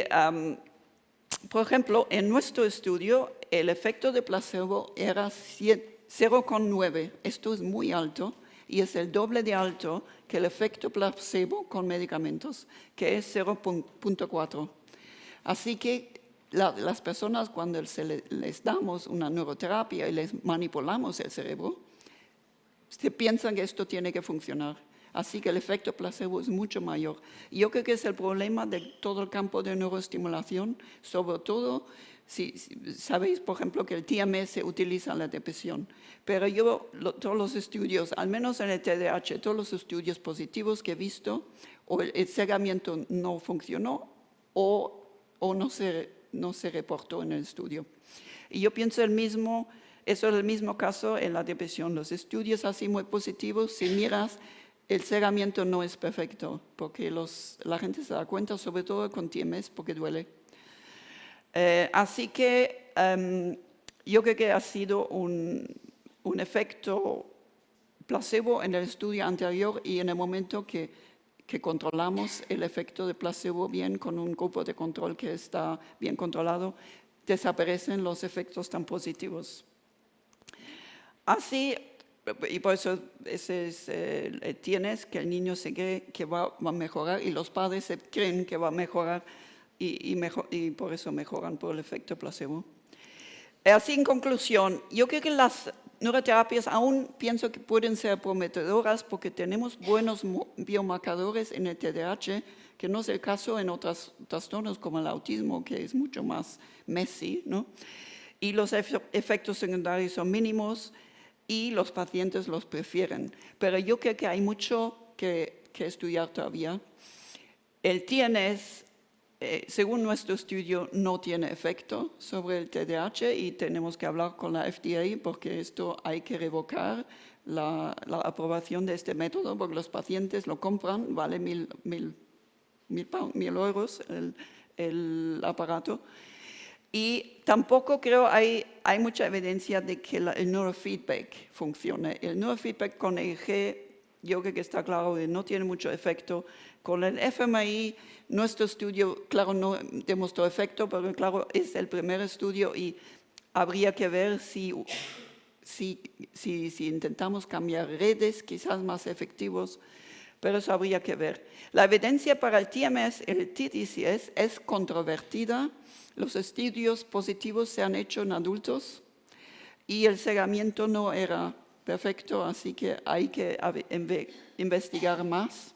por ejemplo, en nuestro estudio, el efecto de placebo era 0,9. Esto es muy alto y es el doble de alto que el efecto placebo con medicamentos, que es 0,4. Así que las personas cuando les damos una neuroterapia y les manipulamos el cerebro, se piensan que esto tiene que funcionar. Así que el efecto placebo es mucho mayor. Y yo creo que es el problema de todo el campo de neuroestimulación, sobre todo si sabéis, por ejemplo, que el TMS se utiliza en la depresión. Pero todos los estudios, al menos en el TDAH, todos los estudios positivos que he visto, o el cerramiento no funcionó o no se reportó en el estudio. Y yo pienso eso es el mismo caso en la depresión. Los estudios así muy positivos, si miras, el cerramiento no es perfecto, porque la gente se da cuenta, sobre todo con TMS, porque duele. Así que yo creo que ha sido un efecto placebo en el estudio anterior y en el momento que controlamos el efecto de placebo bien con un grupo de control que está bien controlado, desaparecen los efectos tan positivos. Así, y por eso tienes que el niño se cree que va a mejorar y los padres se creen que va a mejorar y por eso mejoran por el efecto placebo. Así, en conclusión, yo creo que las neuroterapias aún pienso que pueden ser prometedoras porque tenemos buenos biomarcadores en el TDAH, que no es el caso en otros trastornos como el autismo, que es mucho más messy, ¿no? Y los efectos secundarios son mínimos y los pacientes los prefieren. Pero yo creo que hay mucho que estudiar todavía. El TNS, según nuestro estudio, no tiene efecto sobre el TDAH y tenemos que hablar con la FDA porque esto hay que revocar la aprobación de este método porque los pacientes lo compran, vale $1,000 el aparato. Y tampoco creo hay mucha evidencia de que el neurofeedback funcione. El neurofeedback con EEG, yo creo que está claro que no tiene mucho efecto. Con el fMRI, nuestro estudio, claro, no demostró efecto, pero claro, es el primer estudio y habría que ver si intentamos cambiar redes, quizás más efectivos, pero eso habría que ver. La evidencia para el TMS, el TDCS, es controvertida. Los estudios positivos se han hecho en adultos y el seguimiento no era perfecto, así que hay que investigar más.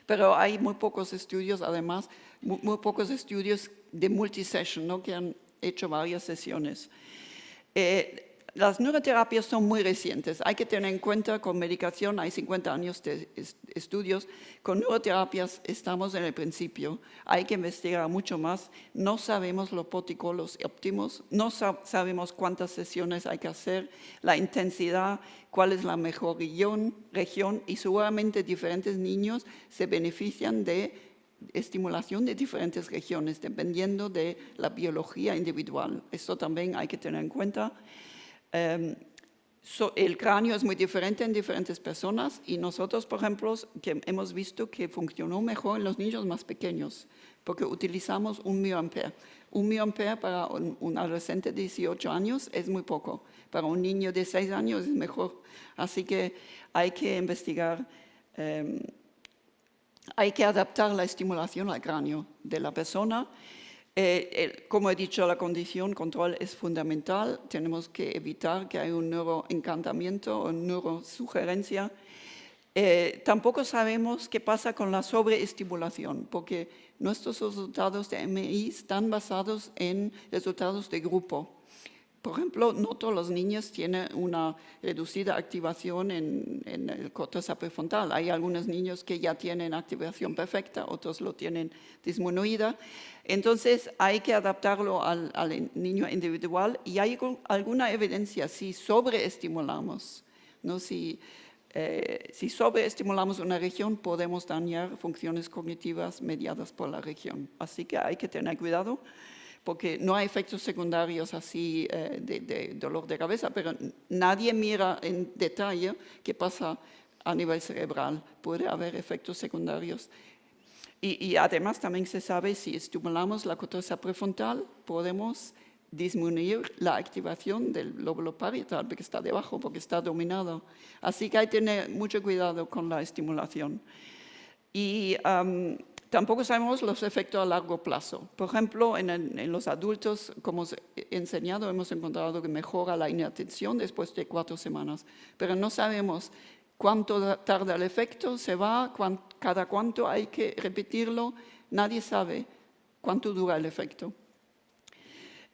Pero hay muy pocos estudios, además, muy pocos estudios de multisession, ¿no? Que han hecho varias sesiones. Las neuroterapias son muy recientes. Hay que tener en cuenta con medicación, hay 50 años de estudios. Con neuroterapias estamos en el principio. Hay que investigar mucho más. No sabemos los protocolos óptimos. No sabemos cuántas sesiones hay que hacer, la intensidad, cuál es la mejor región y seguramente diferentes niños se benefician de estimulación de diferentes regiones dependiendo de la biología individual. Esto también hay que tener en cuenta. El cráneo es muy diferente en diferentes personas y nosotros, por ejemplo, que hemos visto que funcionó mejor en los niños más pequeños porque utilizamos 1 mA. 1 mA para un adolescente de 18 años es muy poco. Para un niño de 6 años es mejor. Así que hay que investigar, hay que adaptar la estimulación al cráneo de la persona. Como he dicho, la condición control es fundamental. Tenemos que evitar que haya un neuroencantamiento o neurosugerencia. Tampoco sabemos qué pasa con la sobreestimulación, porque nuestros resultados de MRI están basados en resultados de grupo. Por ejemplo, no todos los niños tienen una reducida activación en el córtex prefrontal. Hay algunos niños que ya tienen activación perfecta, otros lo tienen disminuida. Entonces, hay que adaptarlo al niño individual y hay alguna evidencia si sobreestimulamos, ¿no? Si sobreestimulamos una región, podemos dañar funciones cognitivas mediadas por la región. Así que hay que tener cuidado, porque no hay efectos secundarios así de dolor de cabeza, pero nadie mira en detalle qué pasa a nivel cerebral. Puede haber efectos secundarios. Y además también se sabe si estimulamos la corteza prefrontal, podemos disminuir la activación del lóbulo parietal, porque está debajo, porque está dominado. Así que hay que tener mucho cuidado con la estimulación. Y tampoco sabemos los efectos a largo plazo. Por ejemplo, en los adultos, como he enseñado, hemos encontrado que mejora la inatención después de 4 semanas, pero no sabemos cuánto tarda el efecto, se va, cada cuánto hay que repetirlo, nadie sabe cuánto dura el efecto.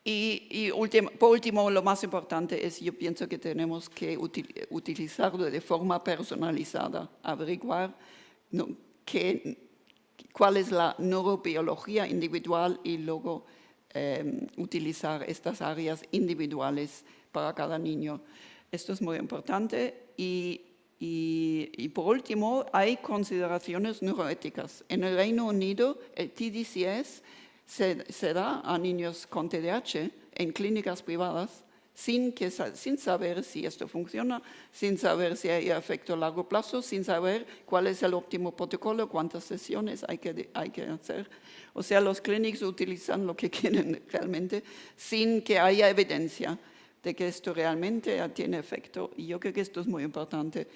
Y por último, lo más importante es, yo pienso que tenemos que utilizarlo de forma personalizada, averiguar cuál es la neurobiología individual y luego utilizar estas áreas individuales para cada niño. Esto es muy importante y por último hay consideraciones neuroéticas. En el Reino Unido el TDCS se da a niños con TDAH en clínicas privadas sin saber si esto funciona, sin saber si hay efecto a largo plazo, sin saber cuál es el óptimo protocolo, cuántas sesiones hay que hacer. O sea, los clínicos utilizan lo que quieren realmente sin que haya evidencia de que esto realmente tiene efecto. Y yo creo que esto es muy importante.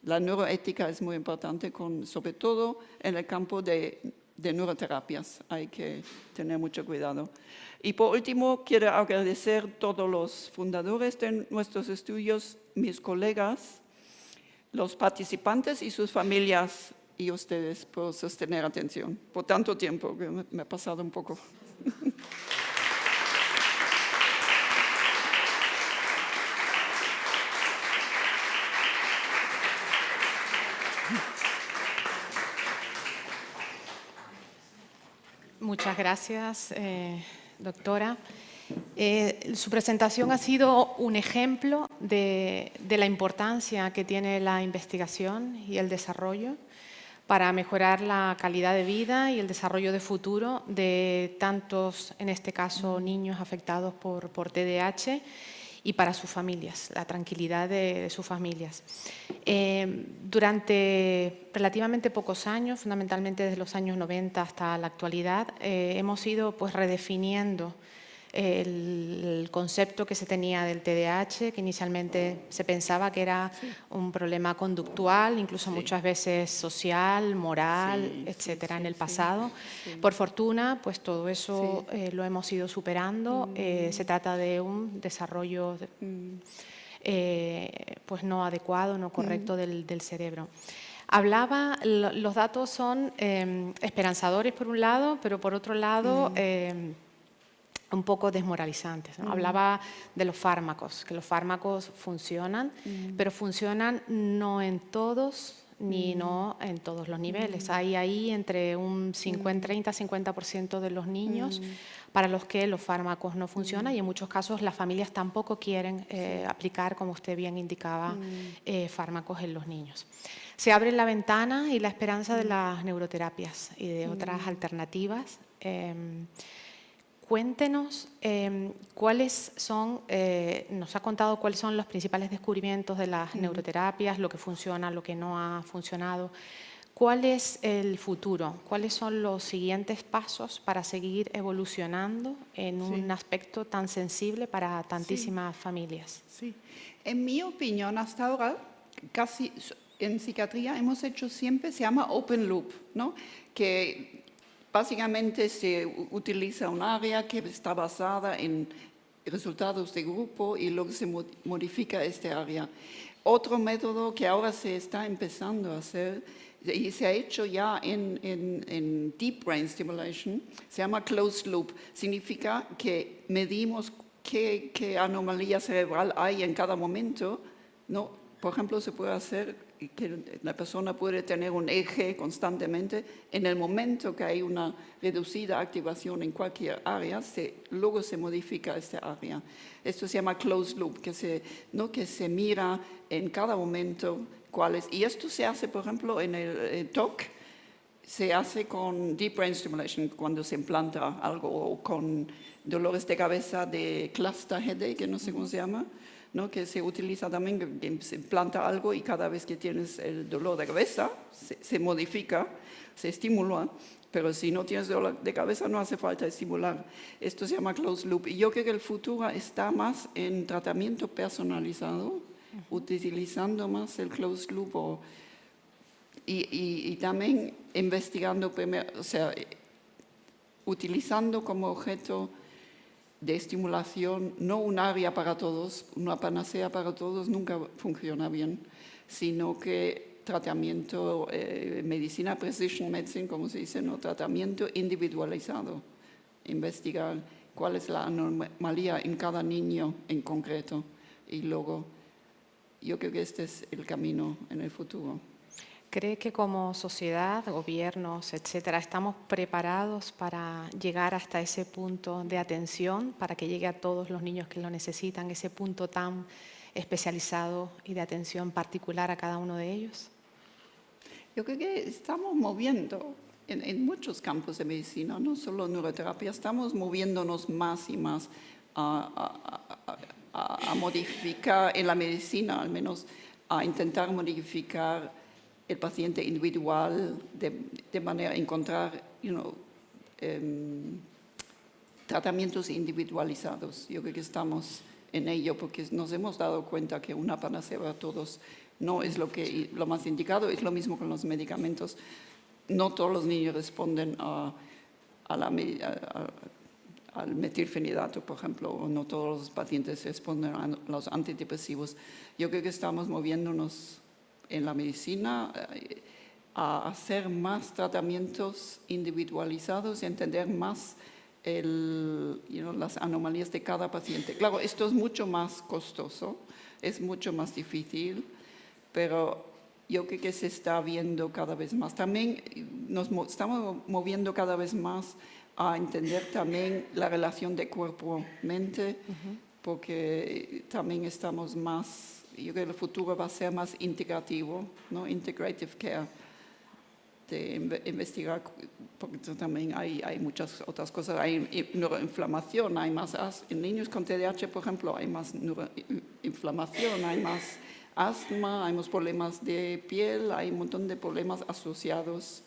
La neuroética es muy importante, sobre todo en el campo de de neuroterapias. Hay que tener mucho cuidado. Y por último, quiero agradecer a todos los fundadores de nuestros estudios, mis colegas, los participantes y sus familias y ustedes por sostener atención por tanto tiempo, que me ha pasado un poco. Muchas gracias, doctora. Su presentación ha sido un ejemplo de la importancia que tiene la investigación y el desarrollo para mejorar la calidad de vida y el desarrollo de futuro de tantos, en este caso, niños afectados por TDAH y para sus familias, la tranquilidad de sus familias. Durante relativamente pocos años, fundamentalmente desde los años 90 hasta la actualidad, hemos ido pues, redefiniendo el concepto que se tenía del TDAH, que inicialmente se pensaba que era un problema conductual, incluso muchas veces social, moral, etcétera, en el pasado. Por fortuna, pues todo eso lo hemos ido superando. Se trata de un desarrollo pues no adecuado, no correcto del cerebro. Hablaba, los datos son esperanzadores por un lado, pero por otro lado un poco desmoralizantes, ¿no? Hablaba de los fármacos, que los fármacos funcionan, pero funcionan no en todos ni no en todos los niveles. Hay ahí entre un 30-50% de los niños para los que los fármacos no funcionan y en muchos casos las familias tampoco quieren aplicar, como usted bien indicaba, fármacos en los niños. Se abre la ventana y la esperanza de las neuroterapias y de otras alternativas. Cuéntenos cuáles son, nos ha contado cuáles son los principales descubrimientos de las neuroterapias, lo que funciona, lo que no ha funcionado. ¿Cuál es el futuro? ¿Cuáles son los siguientes pasos para seguir evolucionando en un aspecto tan sensible para tantísimas familias? Sí. En mi opinión, hasta ahora, casi en psiquiatría hemos hecho siempre, se llama open loop, ¿no? Que básicamente se utiliza un área que está basada en resultados de grupo y luego se modifica este área. Otro método que ahora se está empezando a hacer y se ha hecho ya en Deep Brain Stimulation, se llama closed loop. Significa que medimos qué anomalía cerebral hay en cada momento, ¿no? Por ejemplo, se puede hacer que la persona puede tener un eje constantemente. En el momento que hay una reducida activación en cualquier área, luego se modifica esta área. Esto se llama closed loop, que se mira en cada momento cuáles. Y esto se hace, por ejemplo, en el TOC, se hace con Deep Brain Stimulation, cuando se implanta algo, o con dolores de cabeza de cluster headache, que no sé cómo se llama, ¿no? Que se utiliza también, que se implanta algo y cada vez que tienes el dolor de cabeza se modifica, se estimula, pero si no tienes dolor de cabeza no hace falta estimular. Esto se llama closed loop y yo creo que el futuro está más en tratamiento personalizado, utilizando más el closed loop y también investigando, o sea, utilizando como objeto de estimulación, no un área para todos, una panacea para todos nunca funciona bien, sino que tratamiento, medicina precision medicine, como se dice, no, tratamiento individualizado, investigar cuál es la anomalía en cada niño en concreto y luego yo creo que este es el camino en el futuro. ¿Cree que como sociedad, gobiernos, etcétera, estamos preparados para llegar hasta ese punto de atención, para que llegue a todos los niños que lo necesitan, ese punto tan especializado y de atención particular a cada uno de ellos? Yo creo que estamos moviendo en muchos campos de medicina, no solo neuroterapia, estamos moviéndonos más y más a modificar, en la medicina al menos, a intentar modificar el paciente individual, de manera encontrar tratamientos individualizados. Yo creo que estamos en ello porque nos hemos dado cuenta que una panacea para todos no es lo más indicado, es lo mismo con los medicamentos. no todos los niños responden al metilfenidato, por ejemplo, o no todos los pacientes responden a los antidepresivos. Yo creo que estamos moviéndonos en la medicina a hacer más tratamientos individualizados y entender más las anomalías de cada paciente. Claro, esto es mucho más costoso, es mucho más difícil, pero yo creo que se está viendo cada vez más. También estamos moviendo cada vez más a entender también la relación de cuerpo-mente, porque también estamos más, yo creo que el futuro va a ser más integrativo, ¿no? Integrative care, de investigar, porque también hay muchas otras cosas, hay neuroinflamación, hay más en niños con TDAH, por ejemplo, hay más neuroinflamación, hay más asma, hay más problemas de piel, hay un montón de problemas asociados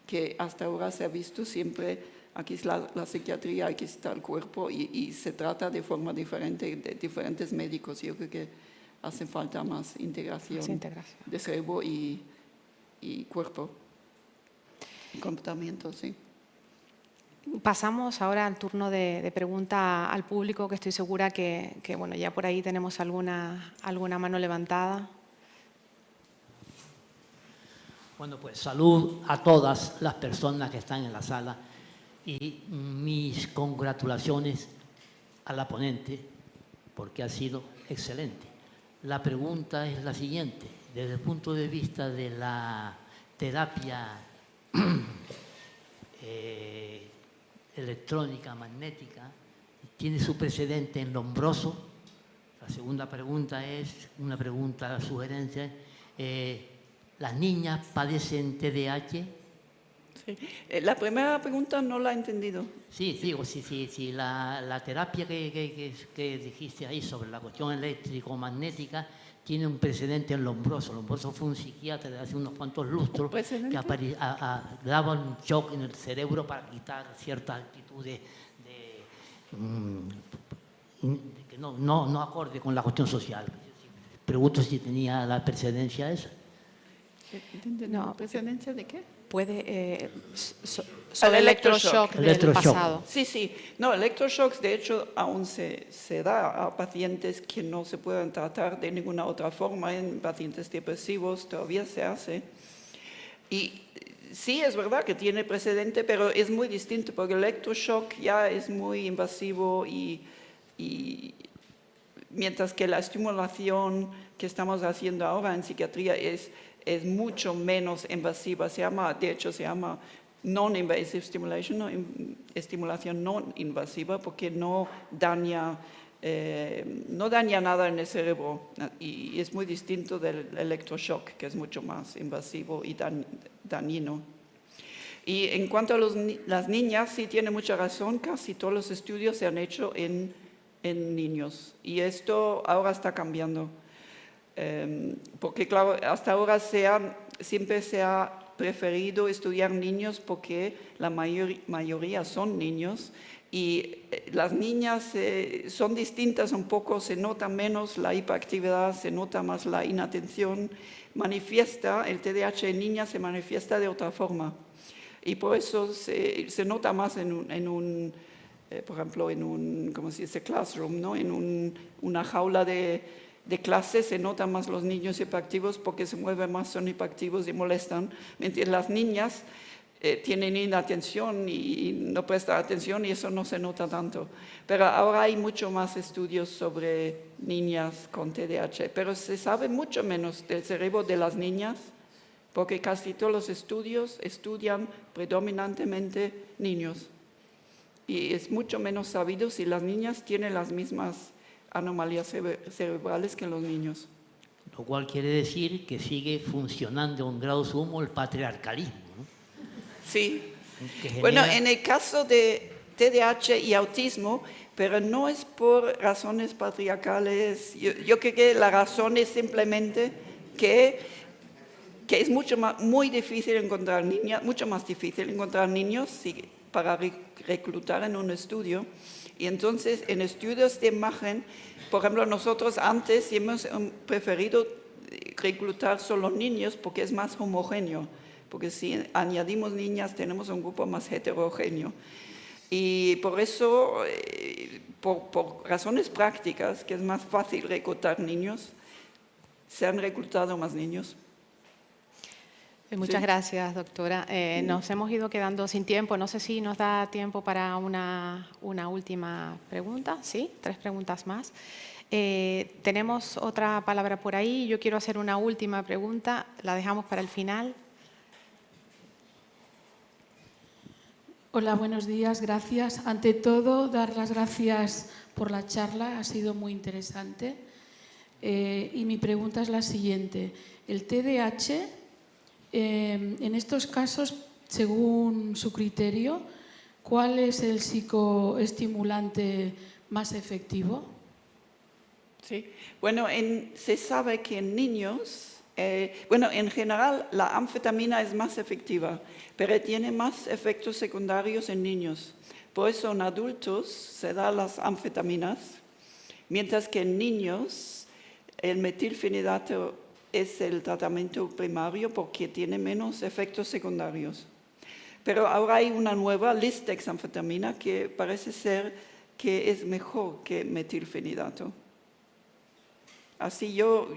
que hasta ahora se ha visto siempre, aquí es la psiquiatría, aquí está el cuerpo y se trata de forma diferente de diferentes médicos. Yo creo que hace falta más integración. De cerebro y cuerpo. Comportamiento, sí. Pasamos ahora al turno de pregunta al público, que estoy segura que bueno, ya por ahí tenemos alguna mano levantada. Bueno, pues salud a todas las personas que están en la sala y mis congratulaciones a la ponente porque ha sido excelente. La pregunta es la siguiente: desde el punto de vista de la terapia electrónica, magnética, tiene su precedente en Lombroso. La segunda pregunta es una pregunta, sugerencia. ¿Las niñas padecen TDAH? Sí. La primera pregunta no la he entendido. Sí, digo, sí. La terapia que dijiste ahí sobre la cuestión eléctrico-magnética tiene un precedente en Lombroso. Lombroso fue un psiquiatra de hace unos cuantos lustros que daba un shock en el cerebro para quitar ciertas actitudes que no acorde con la cuestión social. Pregunto si tenía la precedencia esa. No. ¿Precedencia de qué? Puede sobre el electroshock del pasado. Sí. No, electroshocks de hecho aún se da a pacientes que no se pueden tratar de ninguna otra forma. En pacientes depresivos todavía se hace. Y sí, es verdad que tiene precedente, pero es muy distinto porque el electroshock ya es muy invasivo y mientras que la estimulación que estamos haciendo ahora en psiquiatría es mucho menos invasiva, de hecho se llama non-invasive stimulation, ¿no? Estimulación no invasiva, porque no daña nada en el cerebro y es muy distinto del electroshock, que es mucho más invasivo y dañino. Y en cuanto a las niñas, sí tiene mucha razón, casi todos los estudios se han hecho en niños y esto ahora está cambiando. Porque claro, hasta ahora siempre se ha preferido estudiar niños porque la mayoría son niños y las niñas son distintas un poco, se nota menos la hiperactividad, se nota más la inatención, el TDAH en niñas se manifiesta de otra forma y por eso se nota más por ejemplo, en un, ¿cómo se dice? Classroom, ¿no? En una jaula de clase se notan más los niños hiperactivos porque se mueven más, son hiperactivos y molestan, mientras las niñas tienen inatención y no prestan atención y eso no se nota tanto. Pero ahora hay mucho más estudios sobre niñas con TDAH, pero se sabe mucho menos del cerebro de las niñas porque casi todos los estudios estudian predominantemente niños y es mucho menos sabido si las niñas tienen las mismas anomalías cerebrales que los niños. Lo cual quiere decir que sigue funcionando en grado sumo el patriarcalismo, ¿no? Sí. Bueno, en el caso de TDAH y autismo, pero no es por razones patriarcales. Yo creo que la razón es simplemente que es muy difícil encontrar niñas, mucho más difícil encontrar niños para reclutar en un estudio. Y entonces, en estudios de imagen, por ejemplo, nosotros antes hemos preferido reclutar solo niños porque es más homogéneo. porque si añadimos niñas tenemos un grupo más heterogéneo. Y por eso, por razones prácticas, que es más fácil reclutar niños, se han reclutado más niños. Muchas Sí. gracias, doctora. Nos hemos ido quedando sin tiempo. No sé si nos da tiempo para una última pregunta. Sí, 3 preguntas más. Tenemos otra palabra por ahí. Yo quiero hacer una última pregunta. La dejamos para el final. Hola, buenos días, gracias. Ante todo, dar las gracias por la charla, ha sido muy interesante. Y mi pregunta es la siguiente. El TDAH, en estos casos, según su criterio, ¿cuál es el psicoestimulante más efectivo? Sí. Bueno, se sabe que en niños, en general la anfetamina es más efectiva, pero tiene más efectos secundarios en niños. Por eso en adultos se dan las anfetaminas, mientras que en niños el metilfenidato es el tratamiento primario porque tiene menos efectos secundarios. Pero ahora hay una nueva lisdexanfetamina que parece ser que es mejor que metilfenidato. Así yo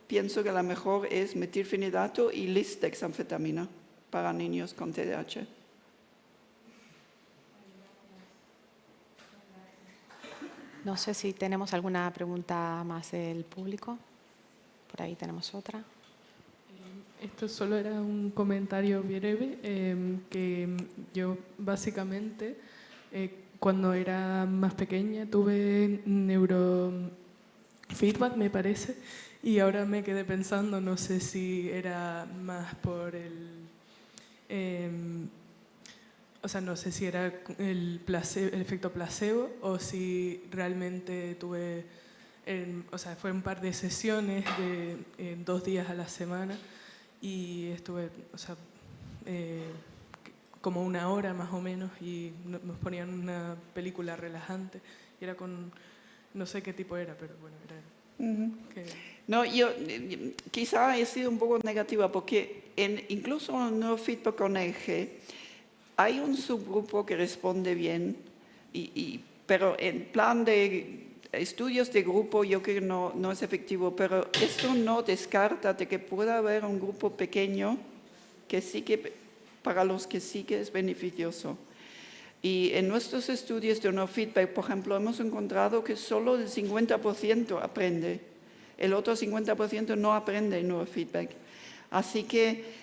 pienso que la mejor es metilfenidato y lisdexanfetamina para niños con TDAH. No sé si tenemos alguna pregunta más del público. Por ahí tenemos otra. Esto solo era un comentario breve, que yo básicamente cuando era más pequeña tuve neurofeedback, me parece, y ahora me quedé pensando, no sé si era más por no sé si era el efecto placebo o si realmente tuve, fue un par de sesiones de 2 días a la semana y estuve, como 1 hora más o menos y nos ponían una película relajante y era con, no sé qué tipo era, pero bueno, era... No, yo quizá he sido un poco negativa porque incluso en neurofeedback con EEG hay un subgrupo que responde bien, pero en plan de estudios de grupo yo creo que no es efectivo, pero esto no descarta de que pueda haber un grupo pequeño que sí que, para los que sí que es beneficioso. Y en nuestros estudios de neurofeedback, por ejemplo, hemos encontrado que solo el 50% aprende, el otro 50% no aprende neurofeedback. Así que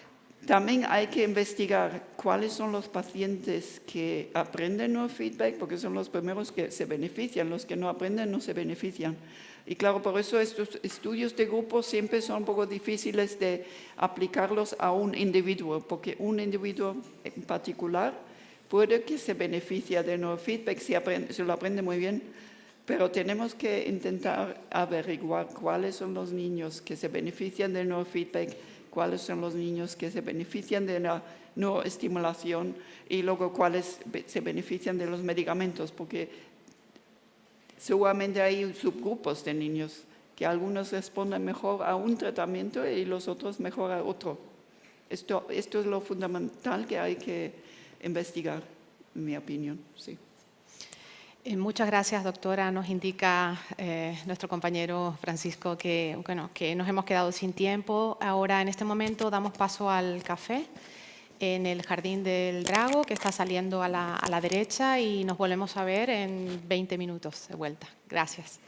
también hay que investigar cuáles son los pacientes que aprenden neurofeedback, porque son los primeros que se benefician, los que no aprenden no se benefician. Y claro, por eso estos estudios de grupo siempre son un poco difíciles de aplicarlos a un individuo, porque un individuo en particular puede que se beneficie de neurofeedback si lo aprende muy bien, pero tenemos que intentar averiguar cuáles son los niños que se benefician de neurofeedback, cuáles son los niños que se benefician de la neuroestimulación y luego cuáles se benefician de los medicamentos, porque seguramente hay subgrupos de niños que algunos responden mejor a un tratamiento y los otros mejor a otro. Esto es lo fundamental que hay que investigar, en mi opinión. Sí. Muchas gracias, doctora. Nos indica nuestro compañero Francisco que nos hemos quedado sin tiempo. Ahora, en este momento, damos paso al café en el Jardín del Drago, que está saliendo a la derecha, y nos volvemos a ver en 20 minutos de vuelta. Gracias.